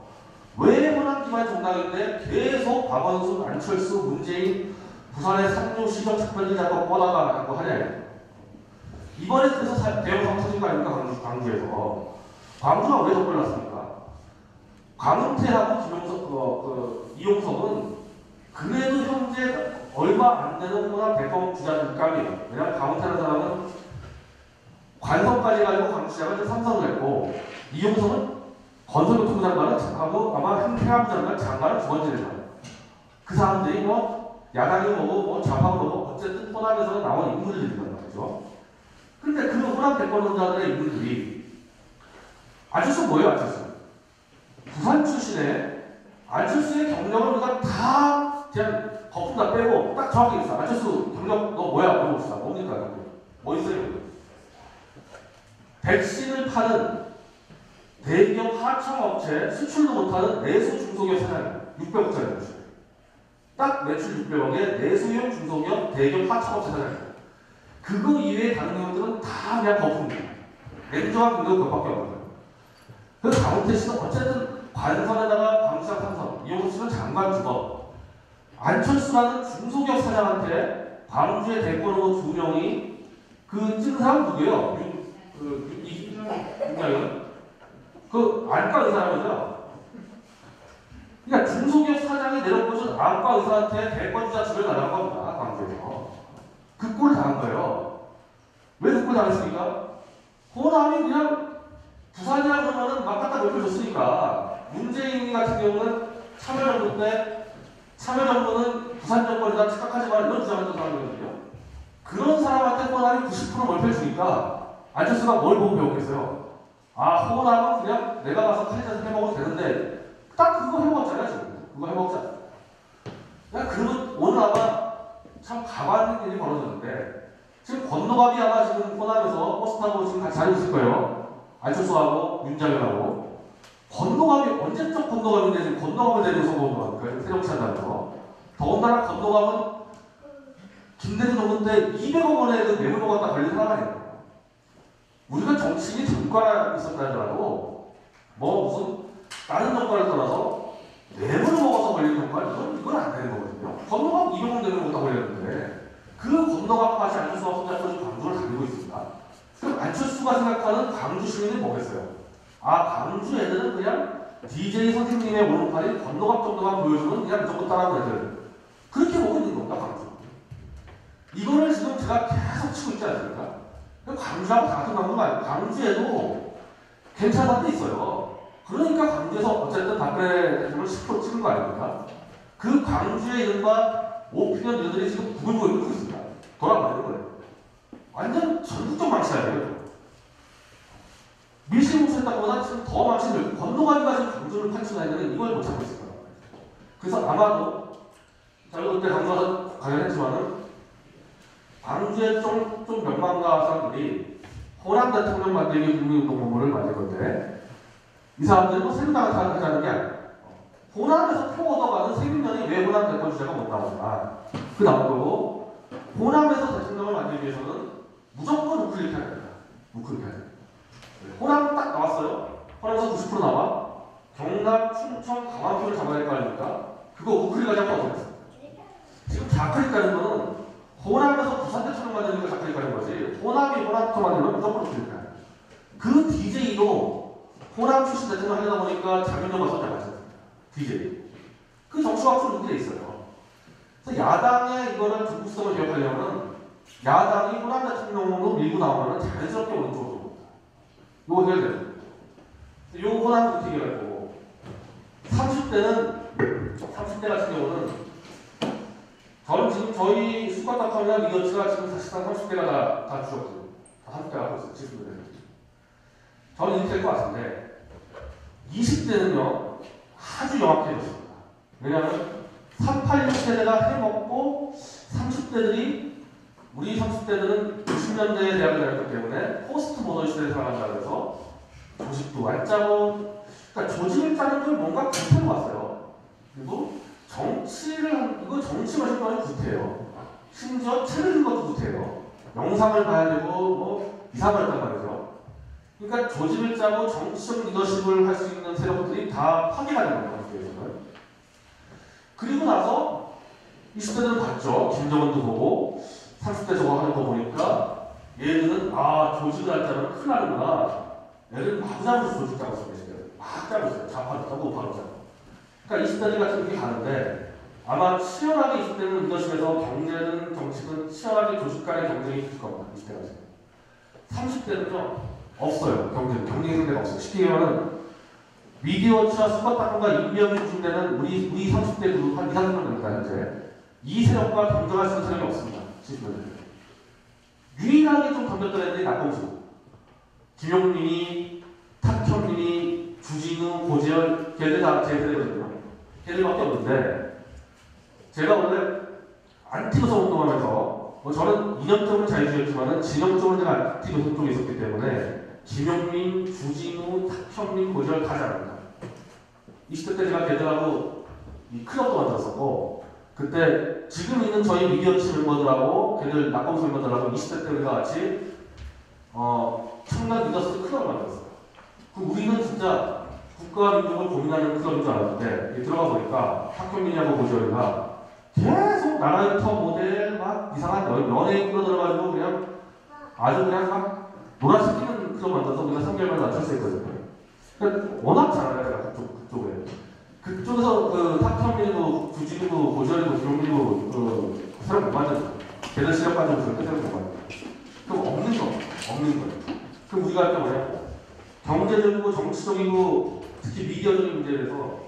왜 호남 기반 정당인데 계속 박원순, 안철수, 문재인, 부산의 상류 시정 특별히 잡고 뻗어가고 하냐. 이번에 그래서 대형 사고 터진 거 아닙니까? 광주에서. 광주가 왜 덧걸렸습니까? 강은태하고 이용석은 그래도 현재 얼마 안 되는 호남 대권 주자 일감이에요. 왜냐하면 강은태라는 사람은 관성까지 가지고 광주시장을 이제 삼선을 했고 이용석은 건설교통부 장관을 하고 아마 행안부 장관을 두 번째 했어요. 그 사람들이 뭐 야당이 뭐고 뭐 좌파가 뭐고 어쨌든 호남에서 나온 인물들이란 말이죠. 근데 그 호남 대권론자들의 인물들이 안철수 뭐예요? 안철수? 부산 출신의 안철수의 경력을 우리가 다 그냥 거품 다 빼고 딱 정확히 있어. 안철수 경력 너 뭐야? 물어봅시다. 뭡니까? 뭐 있어요? 백신을 파는 대기업 하청업체 수출도 못하는 내수 중소기업 사장이에요. 600억짜리 매출. 딱 매출 600억에 내수용 중소기업 대기업 하청업체 사장이에요. 그거 이외에 다른 경우들은 다 그냥 거품이에요. 냉정한 경력 그것밖에 없어요. 그래서 강원태 씨는 어쨌든 관선에다가 광주시장 삼선, 이용석 씨는 장관 주거, 안철수라는 중소기업 사장한테 광주의 대권 후보 두 명이 그 찍은 사람 누구예요? 윤장현? 그 안과 의사라면서요. 그러니까 중소기업 사장이 내려보신 안과 의사한테 대권주자 집을 나간 겁니다. 광주에서. 그 꼴을 당한 거예요. 왜 그 꼴 당했습니까? 호남이 그냥 부산이라 그러면은 막 갖다 넓혀줬으니까 문재인 같은 경우는 참여정부 때 참여정부는 부산 정권이다 착각하지만 이런 주장을 했던 사람이거든요. 그런 사람한테 호남이 90% 넓혀주니까 안철수가 뭘 보고 배웠겠어요? 아, 호남은 그냥 내가 가서 칼리에서 해먹어도 되는데 딱 그거 해먹었잖아요. 지금. 그거 해먹었잖아요. 그러면 오늘 아마 참 가관한 일이 벌어졌는데 지금 건너갑이 아마 지금 호남에서 버스 타고 지금 같이 다니고 있을 거예요. 안철수하고 윤장현하고. 건너갑이 언제적 건너갑인데 지금 건너갑을 데리고 선거운동하니까 새정치한다면서. 더군다나 건너갑은 김대중 정부 때 200억 원의 그 뇌물 먹었다 걸린 사람 아니에요. 우리가 정치인이 정과가 있었다 하더라도 뭐 무슨 다른 정과를 떠나서 뇌물을 먹어서 걸린 정과 이건 안 되는 거거든요. 건너갑 200억 뇌물 먹었다 걸렸는데 그 건너갑까지 안철수가 손잡고 광주를 다니고 있습니다. 그럼 안철수가 생각하는 광주 시민이 뭐겠어요? 아, 광주 애들은 그냥 DJ 선생님의 오른팔이 건너갑 정도만 보여주면 그냥 무조건 따라하는 애들. 그렇게 보고 있는 겁니다, 광주. 이거를 지금 제가 계속 치고 있지 않습니까? 광주하고 다 같은 광주가 아니고 광주에도 괜찮은 데 있어요. 그러니까 광주에서 어쨌든 박근혜 대통령을 10% 찍은 거 아닙니까? 그 광주의 이른바 5피년 여들이 지금 부글부글 끓고 있습니다. 돌아버리는 거예요. 완전 전국적 망치아니에요. 밀실공수했다고보다 지금 더 망치를 건너가기가 지금 광주를 판치나이는 이걸 못 찾고 있을 거예요. 그래서 아마도 저도 그때 강조해서 관련했지만은 광주의 좀 명망가 사람들이 호남 대통령 만들기 국민운동본부를 만들 건데 이 사람들은 뭐 새누리당을 생각하는 게 아니야. 호남에서 표 얻어가는 새누리당이 왜 호남 대권 주자가 못 나오나 그 나온 거고 호남에서 대통령을 만들기 위해서는 무조건 우클릭 해야 됩니다. 우클릭 해야 됩니다. 호남 딱 나왔어요. 호남에서 90% 나와. 경남, 충청, 강화도를 잡아야 될 거 아닙니까? 그거 우클릭하지 않고 어떻게 했어? 지금 좌클릭 가는 거는 호남에서 부산 대통령 만드는 거 좌클릭 가는 거지. 호남이 호남 대통령 만드는 건 무조건 우클릭 가야 돼. 그 DJ도 호남 출신 대통령 하려다 보니까 자격증 써야 맞아요. DJ. 그 정치학술 문제에 있어요. 그래서 야당의 이거를 중국성을 기억하려면 야당이 호남 대통령으로 밀고 나오면 자연스럽게 오른쪽으로 옵니다. 이거 해야 돼요. 요 호남 국회의원이고 30대 같은 경우는 저는 지금 저희 수관학원이나 리더치가 지금 사실상 30대가 다 죽었거든요. 다 30대가 하고 있어요. 지금 저는 이렇게 될 것 같은데 20대는요 아주 영악해졌습니다. 왜냐하면 386 세대가 해먹고 30대들이 우리 30대들은 90년대에 대학을 다녔기 때문에 포스트 모던 시대에 살아간다 그래서 조직도 안 짜고 그러니까 조직을 짜는 걸 뭔가 구태로 왔어요. 그리고 이거 정치 마실 거는 구태예요. 심지어 책을 읽는 것도 구태예요. 영상을 봐야 되고 뭐 이상을 했단 말이죠. 그러니까 조직을 짜고 정치적 리더십을 할 수 있는 세력들이 다 파괴가 되는 거예요. 그리고 나서 20대들은 봤죠. 김정은도 보고 30대 저거 하는 거 보니까 얘들은 조직을 할 자면 큰일 나는구나. 얘들 막 짜면서 조직 짜고 있어요. 막 짜고 있어요. 좌파도 짜고 우파도 짜고. 그러니까 20대들 같은 이렇게 가는데 아마 치열하게 20대는 리더십에서 경제든 정치든 치열하게 조직 간의 경쟁이 있을 겁니다. 20대가 30대는요 없어요. 경쟁 상대가 없어요. 쉽게 얘기하면 미디어치와 수박당과 인명이 중심되는 우리 30대 그룹 한 2, 3명 됩니다. 현재 이 세력과 경쟁할 수 있는 세력이 없습니다. 70년대 유일하게 좀 덤볐던 애들이 낙동수 김용민이, 탁현민이, 주진우, 고재열 걔들 다 제 세대거든요. 걔들밖에 없는데 제가 원래 안티노선 운동하면서 저는 이념적으로 자유주의였지만 진영적으로 제가 안티노선 쪽에 있었기 때문에 김용민, 주진우, 탁현민, 고재열 다 잘합니다. 20대 때 제가 걔들하고 이 클럽도 만들었었고 그때 지금 있는 저희 미디어치 멤버들하고 걔들 낙검수 멤버들하고 20대 때 우리가 같이 청년 리더스 클럽을 만들었어요. 그럼 우리는 진짜 국가와 민족을 고민하는 클럽인 줄 알았는데 들어가 보니까 탁현민이하고 고재열이가 계속 나라유터 모델 막 이상한 연예인 끌어들어가지고 그냥 아주 그냥 막 놀아시키는 클럽 만들어서 우리가 3개월만 낮췄었거든요. 그러니까 워낙 잘하잖아요. 그쪽에. 그쪽에서 그 탁현민이고 주진이고 고재열이고 김용민이고 그 사람 못 만들죠. 걔들 실력 가지고 그렇게 사람 못 만들죠. 그럼 없는 거예요. 그럼 우리가 할 게 뭐냐고 경제적이고 정치적이고 특히 미디어적인 문제에 대해서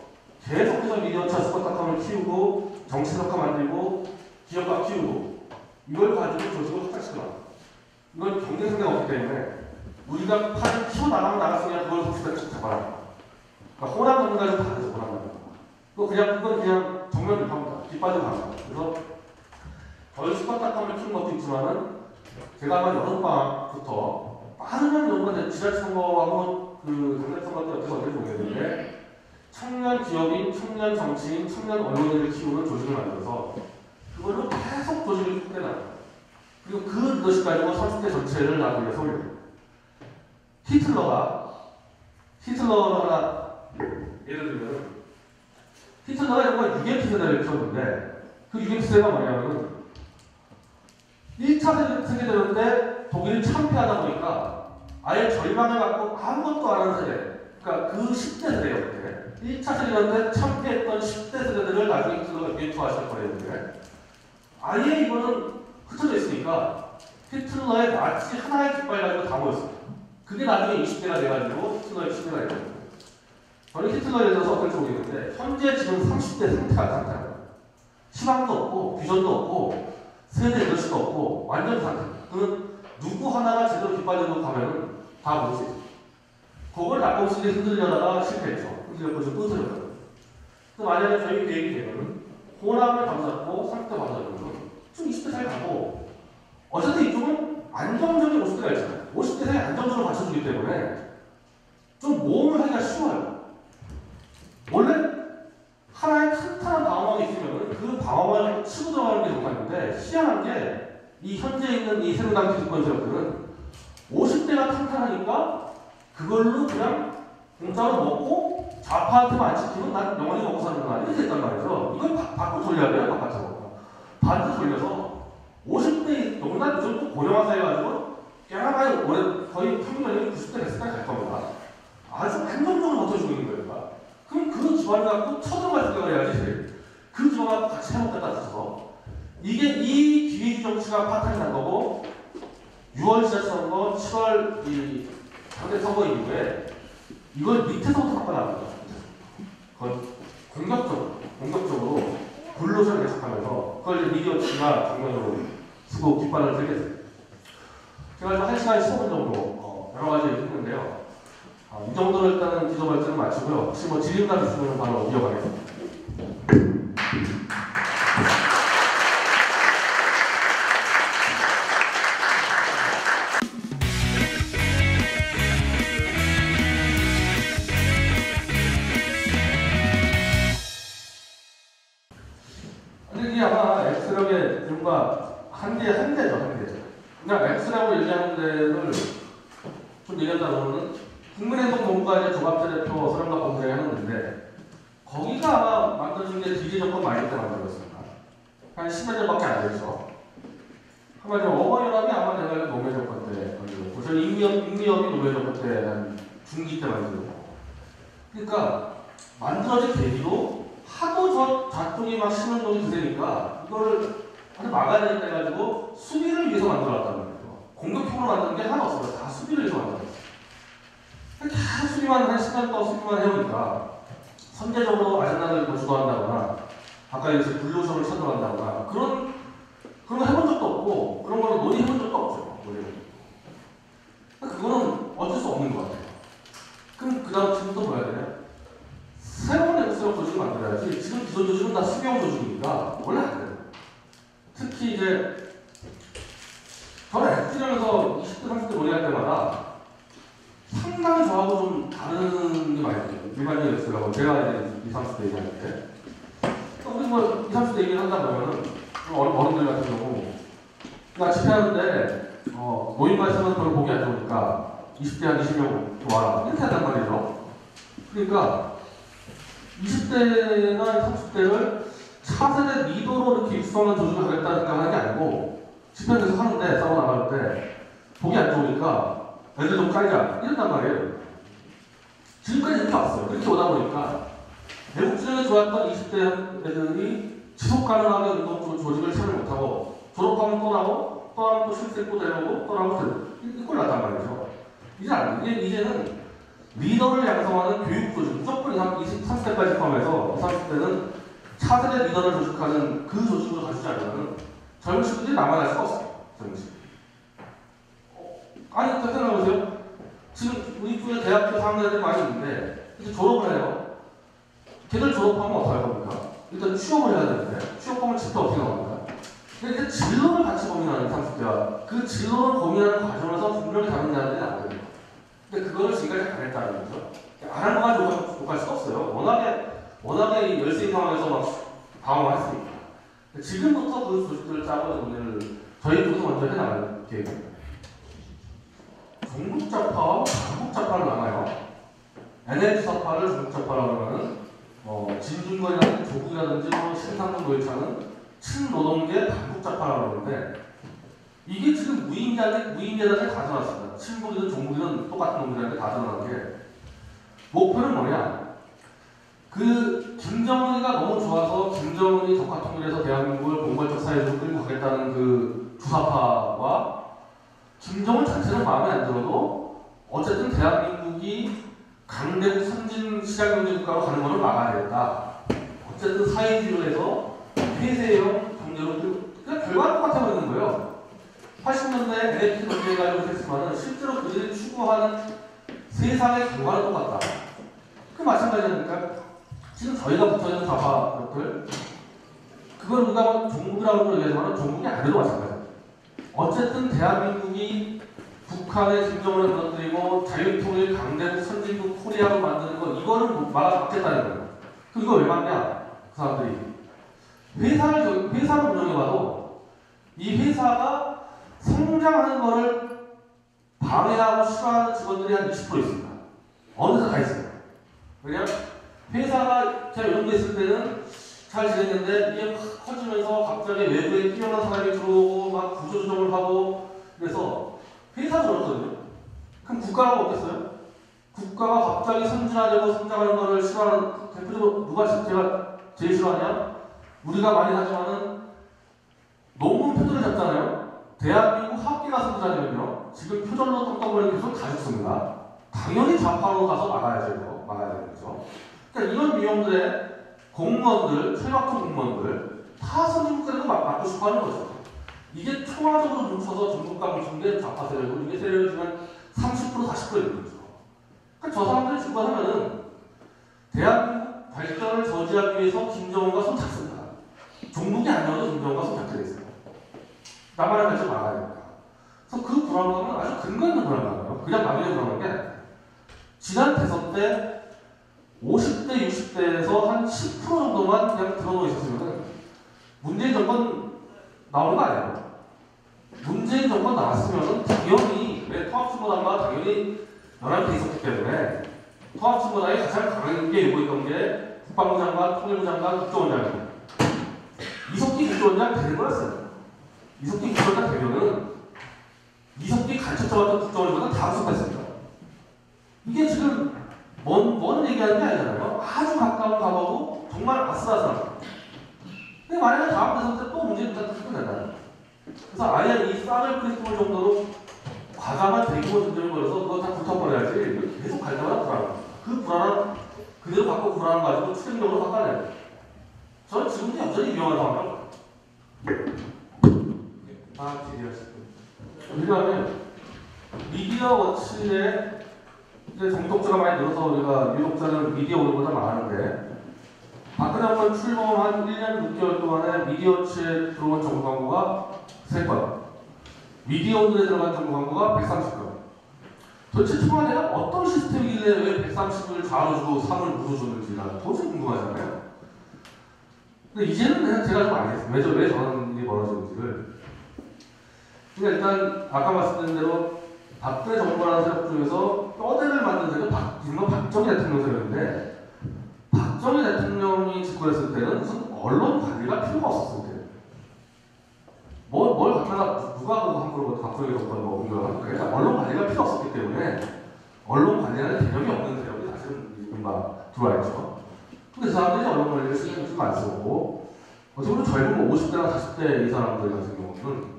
계속해서 미디어차 스포츠학과를 키우고 정치학과 만들고 기업가 키우고 이걸 가지고 조직을 확장시켜놔. 이건 경쟁 상대가 없기 때문에 우리가 팔을 키워나가면 나갔으면 그걸 혹시나 잡아라. 그러니까 호남 전문가는 다르죠. 호남 전문가. 그건 그냥 정면 비판입니다. 뒷받침 합니다. 그래서 저희 스포츠학과를 키운 것도 있지만은 제가 아마 여름방학부터 빠르면 연구가 지자체 선거하고 그 당내 선거 때 어떻게 어떻게 보겠는데 청년 기업인, 청년 정치인, 청년 언론인을 키우는 조직을 만들어서 그걸로 계속 조직을 확대나요. 그리고 그 리더십 가지고 30대 전체를 나누게 해서 올려요. 히틀러를 하나 예를 들면 히틀러가 정말 유겐트 세대를 키웠는데 그 유겐트 세대가 뭐냐면은 1차 세계대전 때 독일이 참패하다 보니까 아예 절망을 갖고 아무것도 안 하는 세대. 그러니까 그 10대 세대예요. 그때. 1차 세계대전 때 참패했던 10대 세대들을 나중에 히틀러가 유엔투화시킬 거였는데 아예 이거는 흩어져 있으니까 히틀러의 나치 하나의 깃발 가지고 다 모였어요. 그게 나중에 20대가 돼가지고 히틀러의 10대가 됐거든요. 저는 히틀러에 대해서 어떨지 모르겠는데 현재 지금 30대 상태가 희망도 없고 비전도 없고 세대 리더십도 없고 완전 상태. 그는 누구 하나가 제대로 깃발 들고 가면은 다 모을 수 있어요. 그걸 낙검수들이 흔들려다가 실패했죠. 흔들렸고 지금 또 흔들렸거든요. 만약에 저희 계획이 되면은 호남을 감잡고 30대 감잡으면 좀 20대 잘 가고 어쨌든 이쪽은 안정적인 50대가 있잖아요. 50대 사이 안정적으로 받쳐주기 때문에 좀 모험을 하기가 쉬워요. 원래 하나의 탄탄한 방어막이 있으면 그 방어막을 치고 들어가는 게 정상인데 희한한 게 이 현재 있는 이 새누리당 기득권 세력들은 50대가 탄탄하니까 그걸로 그냥 공짜로 먹고 좌파한테만 안 시키면 난 영원히 먹고 사는 거 아니야? 이렇게 했단 말이죠. 이걸 바꿔 돌려야 돼요, 바깥으로. 반대 돌려서 50대 농단 요즘 고령화 사회가지고 꽤나 오래 거의 평균 90대 됐을 때갈 겁니다. 아주 안정적으로 버텨주고 있는 거예요. 그럼 그 집안을 갖고 쳐들어갈 생각을 해야지. 그 집안하고 같이 해먹겠다 싶어서 이게 이 기회주의 정치가 파탄이 난 거고 6월 지자체선거, 7월 이 상대 선거 이후에 이걸 밑에서부터 바꿔나갑니다. 그걸 공격적으로 불로소를 계속하면서 그걸 이제 미디어가 정면으로 쓰고 깃발을 들겠어요. 제가 1시간 15분 정도 여러 가지 했는데요. 이 정도로 일단은 기조 발전을 마치고요. 혹시 뭐 질의응답 있으면 바로 이어가겠습니다. 이게 아마 엑스력의 이른바 한계죠. 그러니까 엑스라고 얘기하는 데를 좀 얘기한다 그러면 국민행동본부가 이제 조갑재 대표 사람과 공개를 했는데 거기가 아마 만들어진 게 DJ 정권 말기 때 만들었습니다. 한 10여 년밖에 안 됐죠. 한마디로 어버이연합이 아마 내가 노무현 정권 때 만들었고 저는 임미협이 노무현 정권 때 한 중기 때 만들었고 그러니까 만들어진 계기도 하도 저 작동이 막 신흥동이 드세니까 이거를 막아야 되겠다 해가지고 수비를 위해서 만들어놨다는 거예요. 공격형으로 만든 게 하나 없어요. 다 수비를 위해서 만들었어요. 계속 수비만 한 시간 동안 수비만 해오니까 선제적으로 아젠다를 주도한다거나 아까 얘기했듯이 불로소를 쳐들어간다거나 그런 거 해본 적도 없고 그런 걸로 논의해본 적도 없죠. 그거는 어쩔 수 없는 것 같아요. 그럼 그 다음 지금 또 뭐 해야 되냐? 새로운 엑스력 조직을 만들어야지. 지금 기존 조직은 다 수비형 조직이니까 원래 안 돼요. 특히 이제 저는 엑스력에서 20대, 30대 논의할 때마다 상당히 저하고 좀 다른 게 많이 있어요. 일반적인 엑스력하고 제가 이제 20, 30대 얘기할 때 우리 뭐 20, 30대 얘기를 한다 그러면은 어른들 같은 경우 나 집회하는데 모임가에서는 별로 보기 안 좋으니까 20대 한 20명 좋아라 이렇게 한단 말이죠. 그러니까 20대나 30대를 차세대 리더로 이렇게 육성하는 조직을 하겠다는 생각을 하는 게 아니고 집회를 계속 하는데 싸워 나갈 때 보기 안 좋으니까 애들 좀 깔자 이런단 말이에요. 지금까지 이렇게 왔어요. 이렇게 오다 보니까 애국주의에 좋았던 20대 애들이 지속 가능하게 운동 조직을 참여 못하고 졸업하면 떠나고 또 실습고 되고 떠나고 이꼴 났단 말이죠. 이제는 리더를 양성하는 교육 조직, 무조건 23세까지 포함해서 30대는 차세대 리더를 조직하는 그 조직으로 가주지 않으면 젊은 친구들이 남아날 수가 없어요. 젊은 친구. 아니, 생각해보세요. 지금 우리 쪽에 대학교 4학년들이 많이 있는데 이제 졸업을 해요. 걔들 졸업하면 어떻게 할 겁니까? 일단 취업을 해야 되는데 취업하면 집도 어떻게 나옵니까? 근데 진로를 같이 고민하는 30대와 그 진로를 고민하는 과정에서 분명히 다른 대안들이 나오거든요. 근데 그거를 지금까지 안 했다는 거죠. 안 한 거 가지고 욕할 수가 없어요. 워낙에 이 열세인 상황에서 막 방어를 했으니까. 지금부터 그 조직들을 짜고 오늘 저희 쪽에서 먼저 해나갈 계획입니다. 종북좌파와 반북좌파를 나눠요. NL사파를 종북좌파라고 하면은 진중권이라든지 조국이라든지 신상문 노회차는 친노동계 반북좌파라고 하는데 이게 지금 무인재단에 다 드러났습니다. 친북이든 종북이든 똑같은 놈들한테 다 드러난 게 목표는 뭐냐? 그 김정은이가 너무 좋아서 김정은이 적화통일해서 대한민국을 공발적 사회로 끌고 가겠다는 그 주사파와 김정은 자체는 마음에 안 들어도 어쨌든 대한민국이 강대국 선진 시장경제 국가로 가는 것을 막아야 된다. 어쨌든 사회주의를 해서 폐쇄형 경제로 그냥 결과는 똑같아 보이는 거예요. 80년대 NFT 논쟁해가지고 했지만은 실제로 그들이 추구하는 세상의 결과는 똑같다. 그 마찬가지니까 지금 저희가 붙어있는 좌파들 그걸 우리가 종북이라고 얘기하지만 종북이 아니라도 마찬가지예요. 어쨌든 대한민국이 북한의 김정은을 무너뜨리고 자유통일 강대국 선진국 코리아로 만드는 거 이거는 막겠다는 거예요. 그 이거 왜 막냐? 그 사람들이 회사를 운영해봐도 이 회사가 성장하는 거를 방해하고 싫어하는 직원들이 한 20% 있습니다. 어느 데서 다 있어요. 왜냐면 회사가 제가 이런 데 있을 때는 잘 지냈는데 이게 확 커지면서 갑자기 외부에 뛰어난 사람이 들어오고 막 구조조정을 하고 그래서 회사도 그렇거든요. 그럼 국가가 어땠어요? 국가가 갑자기 선진화되고 성장하는 거를 싫어하는 대표적으로 누가 제가 제일 싫어하냐? 우리가 많이 하지만은 논문 표준을 잡잖아요. 대한민국 학계가 선진화되면요. 지금 표준로 똥똥거리는 교수 다 죽습니다. 당연히 좌파로 가서 막아야죠. 막아야 되는 거죠. 그러니까 이런 위험들의 공무원들, 철학적 공무원들 다 선진국들에도 막고 싶어 하는 거죠. 이게 총화적으로 뭉쳐서 전국과 뭉친 게 좌파 세력이고 이게 세력이 지금 30% 40% 있는 거죠. 그러니까 저 사람들이 주관하면은 대한민국 발전을 저지하기 위해서 김정은과 손잡습니다. 종북이 아니어도 김정은과 손잡게 돼 있어요. 나만의 발전 막아야 됩니다. 그래서 그 불안감은 아주 근거 있는 불안감이에요. 그냥 막연히 불안한 게 아니에요. 지난 대선 때 50대, 60대에서 한 10% 정도만 그냥 들어놓고 있었으면 문재인 정권 나오는 거 아니에요. 문재인 정권 나왔으면 당연히 왜 통합진보당과 당연히 연합이 있었기 때문에 통합진보당이 가장 강하게 요구했던 게 국방부 장관, 통일부 장관, 국정원장이에요. 이석기 국정원장 되는 거였어요. 이석기 국정원장 되면은 이석기 간첩자였던 국정원장은 다 수습했습니다. 이게 지금 먼 얘기하는 게 아니잖아요. 아주 가까운 과거고 정말 아슬아슬한. 근데 만약에 다음 대선 때 또 문재인 대통령이 끝낸다. 그래서 아예 이 쌍을 크리스몰 정도로 과감한 대규모 전쟁을 벌여서 그거 다 불타버려야지 계속 갈 때마다 불안합니다. 그 불안한 그대로 갖고 불안한 거 가지고 추진력으로 바꿔내요. 저는 지금도 여전히 위험한 상황이라고 봐요. 왜냐하면 미디어 워치에 이제 정독자가 많이 늘어서 우리가 유독자는 미디어 오늘보다 많은데 박근혜 정권 출범 한 1년 6개월 동안에 미디어 워치에 들어온 정부 광고가 3건, 미디어 오늘에 들어간 정부 광고가 130건. 도대체 청와대가 어떤 시스템이길래 왜 130을 좌로 주고 3을 무로 주는지가 도대체 궁금하잖아요. 근데 이제는 그냥 제가 좀 알겠어요. 왜 저런 일이 벌어지는지를. 그러니까 일단 아까 말씀드린 대로 박근혜 정부라는 세력 중에서 뼈대를 만든 세력은 박정희 대통령 세력인데 박정희 대통령이 집권했을 때는 무슨 언론 관리가 필요가 없었을 때예요. 뭘 갖다가 누가 보고 함부로 박정희 정부가 뭐 공격을 하니까 언론 관리가 필요 없었기 때문에 언론 관리라는 개념이 없는 세력이 사실은 금방 들어와 있죠. 근데 그 사람들이 언론 관리를 신경 안 쓰고 어떻게 보면 젊은 50대나 40대 이 사람들 같은 경우는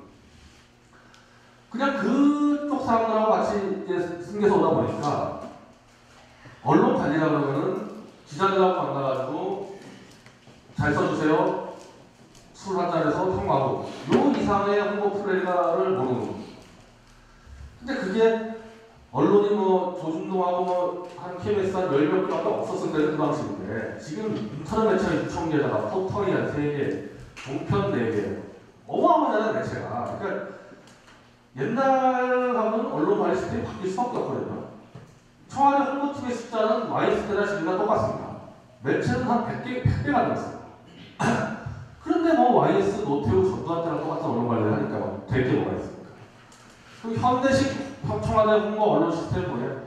그냥 그쪽 사람들하고 같이 이제 승계서 오다 보니까 언론 관리라 그러면은 기자들하고 만나가지고 잘 써주세요. 술 한잔해서 통과하고 요 이상의 홍보 플레이를 모르는 거예요. 근데 그게 언론이 뭐 조중동하고 뭐 한 KBS 한 10몇 개밖에 없었을 때는 그 방식인데 지금 인터넷 매체가 6,000개에다가 포털이 한 3개, 종편 4개 어마어마하잖아요 매체가. 그러니까 옛날하고는 언론 관리 시스템이 바뀔 수밖에 없거든요. 청와대 홍보팀의 숫자는 YS 때나 지금과 똑같습니다. 매체는 한 100개가 넘었어요. 그런데 뭐 YS, 노태우, 전두환 때랑 똑같은 언론 관리를 하니까 될 게 뭐가 있습니까? 그럼 현대식 청와대 홍보 언론 시스템이 뭐냐?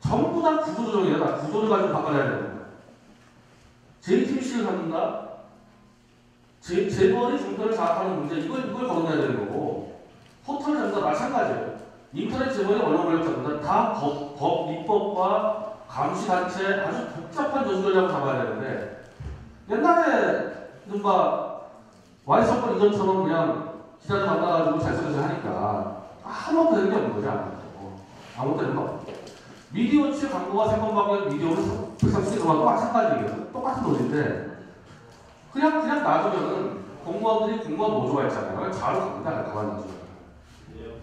전부 다 구조조정이에요. 다 구조를 가지고 바꿔야 되는 거예요. JTBC를 갖는다? 재벌이 종편을 장악하는 문제, 이걸 거론해야 되는 거고, 포털 전자 마찬가지예요. 인터넷 재벌이 언론 권력 잡는다. 다 법, 입법과 감시단체 아주 복잡한 전술을 잡아야 되는데, 옛날에 누가 와이스 정권 이전처럼 그냥 기자들 만나가지고 잘 써서 하니까 아무것도 되는 게 없는 거지, 아무것도 되는 거 없어. 미디어치 광고가 3번밖에 미디어를 130개 들어가도 마찬가지예요. 똑같은 논리인데 그냥 놔두면은 공무원들이 공무원 노조가 있잖아요. 자로 갑니다. 가만히 놔두면.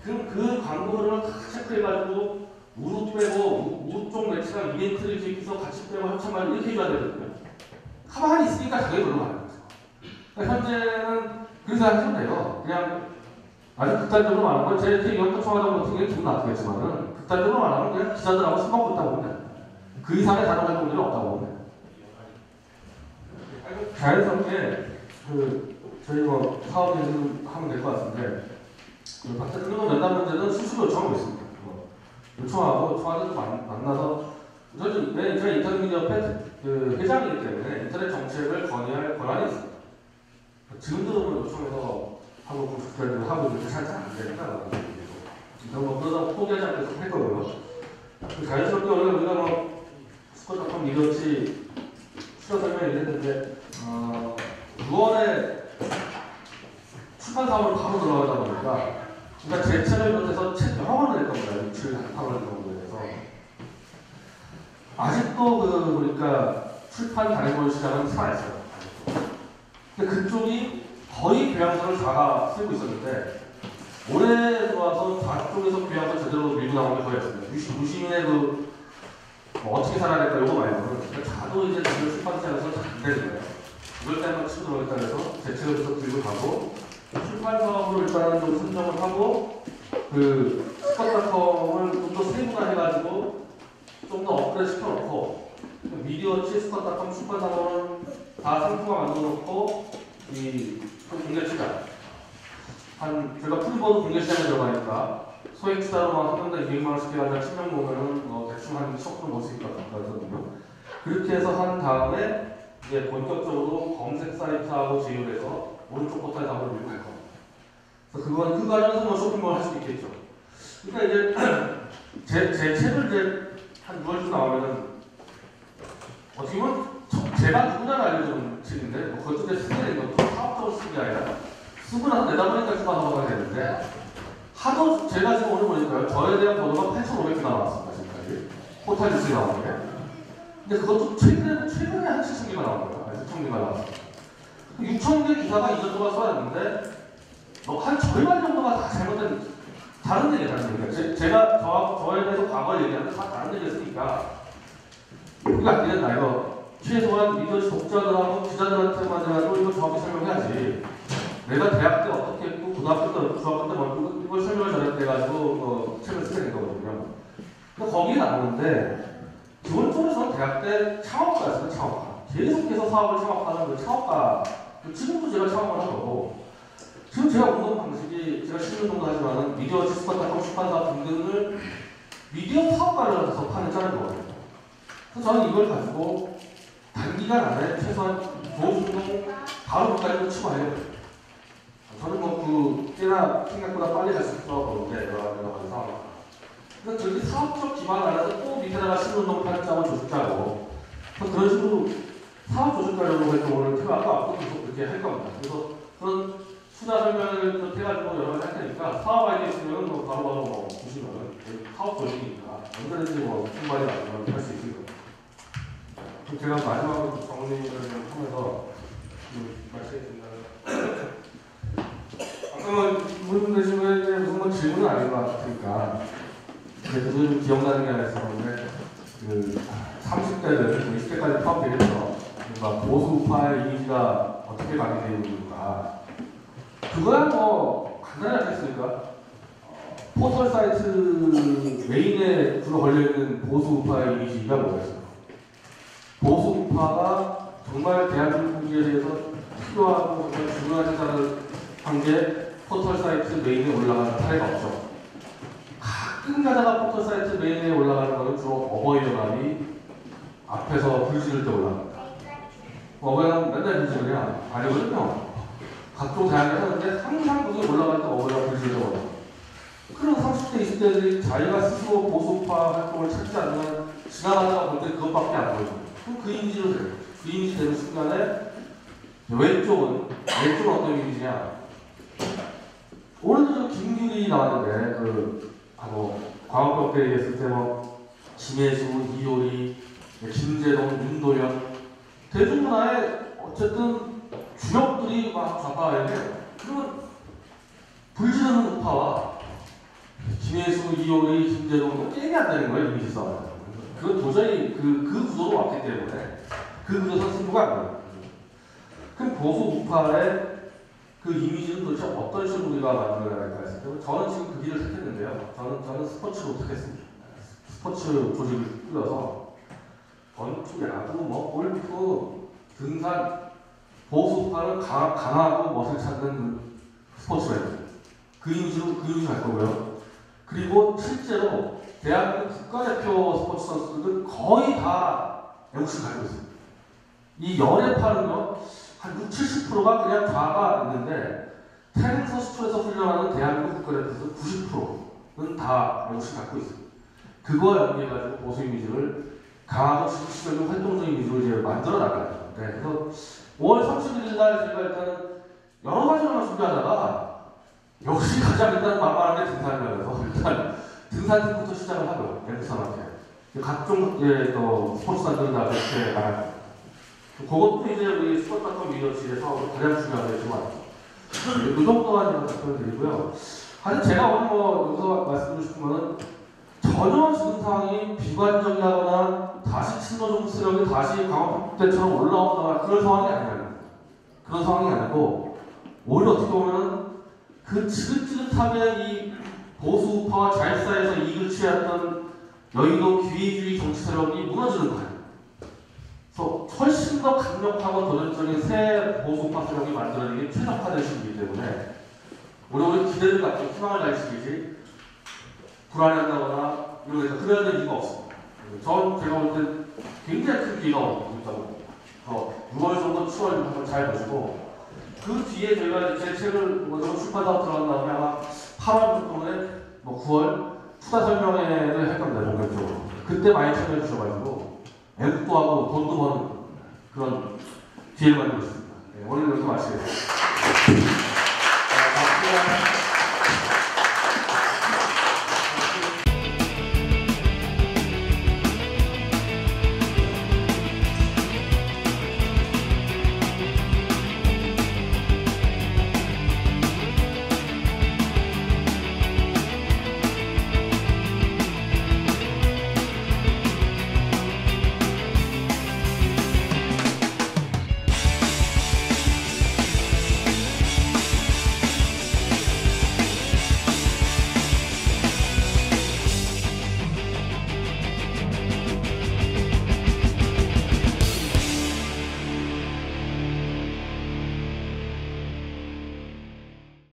그럼 그 광고 흐름을 다 체크해가지고 우루 빼고 우루 쪽 매체랑 이벤트를 기획해서 같이 빼고 협찬만 이렇게 해줘야 되거든요. 가만히 있으니까 자기 별로 가는 거죠. 그러니까 현재는 그래서 하시면 돼요. 그냥 아주 극단적으로 말하는 건 제 의견도 청와대 같은 경우에 기분 나쁘겠지만은 극단적으로 말하면 그냥 기자들하고 술 먹고 있다고 보면 돼. 그 이상의 다른 활동들이 없다고 보면 돼. 자연스럽게 저희 뭐 사업 얘기를 하면 될 것 같은데 박 대통령 면담 문제는 수시로 요청하고 있습니다. 요청하고 청와대도 만나서 제가 인터넷협회 회장이기 때문에 인터넷 정책을 건의할 권한이 있습니다. 지금도 요청해서 하고 국회의원을 하고 이렇게 잘안 되니까 뭐 그러다 포기하지 않고 할 거고요. 자연스럽게 원래 우리가 뭐 스쿼트닷컴 리더치 수요 설명을 했는데 6월에 출판 사업을 바로 들어가다 보니까 그러니까 제 책을 비롯해서 책 여러 권을 낼 겁니다. 6, 7, 8월 정도에 대해서 아직도 보니까 출판 단행본 시장은 살아있어요. 근데 그쪽이 거의 교양서를 다가 쓰고 있었는데 올해 들어와서 좌쪽에서 교양서 제대로 밀고 나온 게 거의 없습니다. 유시민의 뭐 어떻게 살아야 될까 이거 말고는 자도 이제 지금 출판 시장에서 잘 안 되는 거예요. 이걸 때문에 치고 들어오겠다 해서 제 책을 계속 들고 가고 출판 사업으로 일단은 좀 선정을 하고 스쿼트닷컴을 좀 더 세분화해가지고 좀 더 업그레이드 시켜놓고 미디어치, 스쿼트닷컴, 출판 사업은 다 상품화 만들어놓고 공개 투자 제가 풀보드 공개 시장에 들어가니까 소액 투자로만 한 명당 200만 원씩 해가지고 10명 보면은 대충 한 10% 넣을 수 있을 것 같거든요. 그렇게 해서 한 다음에 이제 본격적으로 검색 사이트하고 제휴해서 오른쪽 포털 사업을 밀고 갈 겁니다. 그래서 그 과정에서 뭐 쇼핑몰 할 수 있겠죠. 그러니까 이제 제 책을 이제 한 6월쯤 나오면은 어떻게 보면 제가 누구나 알려주는 책인데 뭐 그것도 이제 쓰게 된 것도 사업적으로 쓰는 게 아니라 쓰고 나서 내다 보니까 주가 넘어가게 되는데 하도 제가 지금 오늘 보니까요 저에 대한 보도가 8,500개 나왔습니다 지금까지 포털 뉴스에 나오는 게. 근데 그것도 최근에 한 7,000개가 나온 거예요. 6,000개가 나왔어요. 6,000개 기사가 이전 동안 써왔는데 한 절반 정도가 다 잘못된 다른 얘기예요. 제가 저에 대해서 과거를 얘기하는데 다 다른 얘기를 쓰니까 이거 안 되겠다. 이거 최소한 리더십 독자들하고 기자들한테만 해가지고 이거 정확히 설명해야지. 내가 대학 때 어떻게 했고 고등학교 때 중학교 때 뭐 이걸 설명을 잘해가지고 책을 쓰게 된 거거든요. 근데 거기에 나오는데 기본적으로 저는 대학 때 창업가였어요. 창업가. 계속해서 사업을 창업하는 그 창업가. 지금도 제가 창업을 하는 거고 지금 제가 운동 방식이 제가 10년 정도 하지만은 미디어 스쿼트닷컴 출판사 등등을 미디어 사업가를 해서 파는 짜는 거거든요. 그래서 저는 이걸 가지고 단기간 안에 최소한 조중동 바로 끝까지 치고 하려고 해요. 저는 꽤나 생각보다 빨리 갈 수 있다고 보는데 여러 가지 상황. 그래서 저렇게 사업적 기반 안에서 또 밑에다가 신운동 파는 짜고 조직 짜고 그런 식으로 사업 조직가려고 활동을 제가 앞으로 계속 그렇게 할 겁니다. 그래서 그런 투자 설명을 해가지고 여러 가지 할 테니까 사업 아이디어 있으면 바로바로 보시면은 사업 조직이니까 언제든지 충분히 할 수 있을 겁니다. 제가 마지막으로 정리를 좀 하면서 말씀드리면 아까 물어본 대신에 무슨 질문은 아닌 것 같으니까 그래도 기억나는 게 하나 있었는데 30대를 20대까지 포함되겠죠. 그러니까 보수파의 이미지가 어떻게 가게 되는가 그거야 간단하지 않겠습니까? 포털 사이트 메인에 주로 걸려있는 보수파의 이미지가 뭐였어요? 보수파가 정말 대한민국 국기에 대해서 필요하고 중요한 행사를 한 게 포털 사이트 메인에 올라가는 사례가 없죠. 가끔 가다가 포털 사이트 메인에 올라가는 거는 주로 어버이연합이 앞에서 불 지를 때 올라갑니다. 어버이연합 맨날 불 지르냐? 아니거든요. 각종 다양하게 하는데 항상 거기 올라갈 때 어버이연합 불 지를 때 올라갑니다. 그런 30대, 20대들이 자기가 스스로 보수파 활동을 찾지 않으면 지나가다가 볼 때 그것밖에 안 보여요. 그럼 그 이미지로 돼요. 그 이미지 되는 순간에 왼쪽은 어떤 이미지냐? 오늘도 김규리 나왔는데 광역벽대에 있을 때 김혜수, 이효리, 김재동, 윤도현 대중문화에 어쨌든 주력들이 막 좌파예요. 그러면 불지르는 우파와 김혜수, 이효리, 김재동 게임이 안 되는 거예요. 이미지 싸움. 그건 도저히 그 구도로 왔기 때문에 그 구도에서 승부가 안 돼요. 그럼 보수 우파의 그 이미지는 도대체 어떤 식으로 우리가 만들어야 할까 했을 때 저는 지금 그 길을 택했는데요. 저는 스포츠로 택했습니다. 스포츠 조직을 꾸려서 권투, 야구, 뭐 골프, 등산, 보수파는 강하고 멋을 찾는 스포츠맨. 그 이미지로 갈 거고요. 그리고 실제로 대한민국 국가대표 스포츠 선수들은 거의 다 애국심을 가지고 있습니다. 이 연예파는요, 한 60, 70%가 그냥 좌가 있는데, 태릉 선수촌에서 훈련하는 대한민국 국가대표 선수 90%는 다 애국심을 갖고 있습니다. 그거에 연계해가지고 보수 이미지를 강하고 지속적인 활동적인 이미지로 이제 만들어 나가요. 네, 그래서 5월 31일 날 제가 일단은 여러 가지로만 준비하다가 역시 가장 일단 만만한 게 등산이라서 일단 등산부터 시작을 하고요. 애국산한테 각종 또 스포츠단들은 다 그렇게 나가요. 그것도 이제 우리 스포츠닷컴 리더십에서 가장 중요한 게지만 이 정도만 답변을 드리고요. 하여튼 제가 오늘 뭐 여기서 말씀드리고 싶은 거는 전혀 지금 상황이 비관적이라거나 다시 친노 세력이 다시 강화 때처럼 올라오거나 그런 상황이 아니에요. 그런 상황이 아니고 오히려 어떻게 보면 그 지긋지긋하게 이 보수우파와 자율사에서 이익을 취했던 여의도 기회주의 정치 세력이 무너지는 거예요. 그래서 훨씬 더 강력하고 도전적인 새 보수우파 세력이 만들어지기 최적화된 시기이기 때문에 우리 기대를 갖고 희망을 가질 시기지 불안해한다거나 이런 데서 그래야 될 이유가 없습니다. 제가 볼 때 굉장히 큰 기회가 있다고 6월 정도 7월 한번 잘 보시고 그 뒤에 저희가 제 책을 출판사로 들어간 다음에 아마 8월 정도에 9월 투자 설명회를 할 겁니다. 본격적으로. 그때 많이 참여해 주셔가지고 애국도 하고 돈도 버는 그런 기회를 만들고 있습니다. 네, 오늘 여기서 마치겠습니다.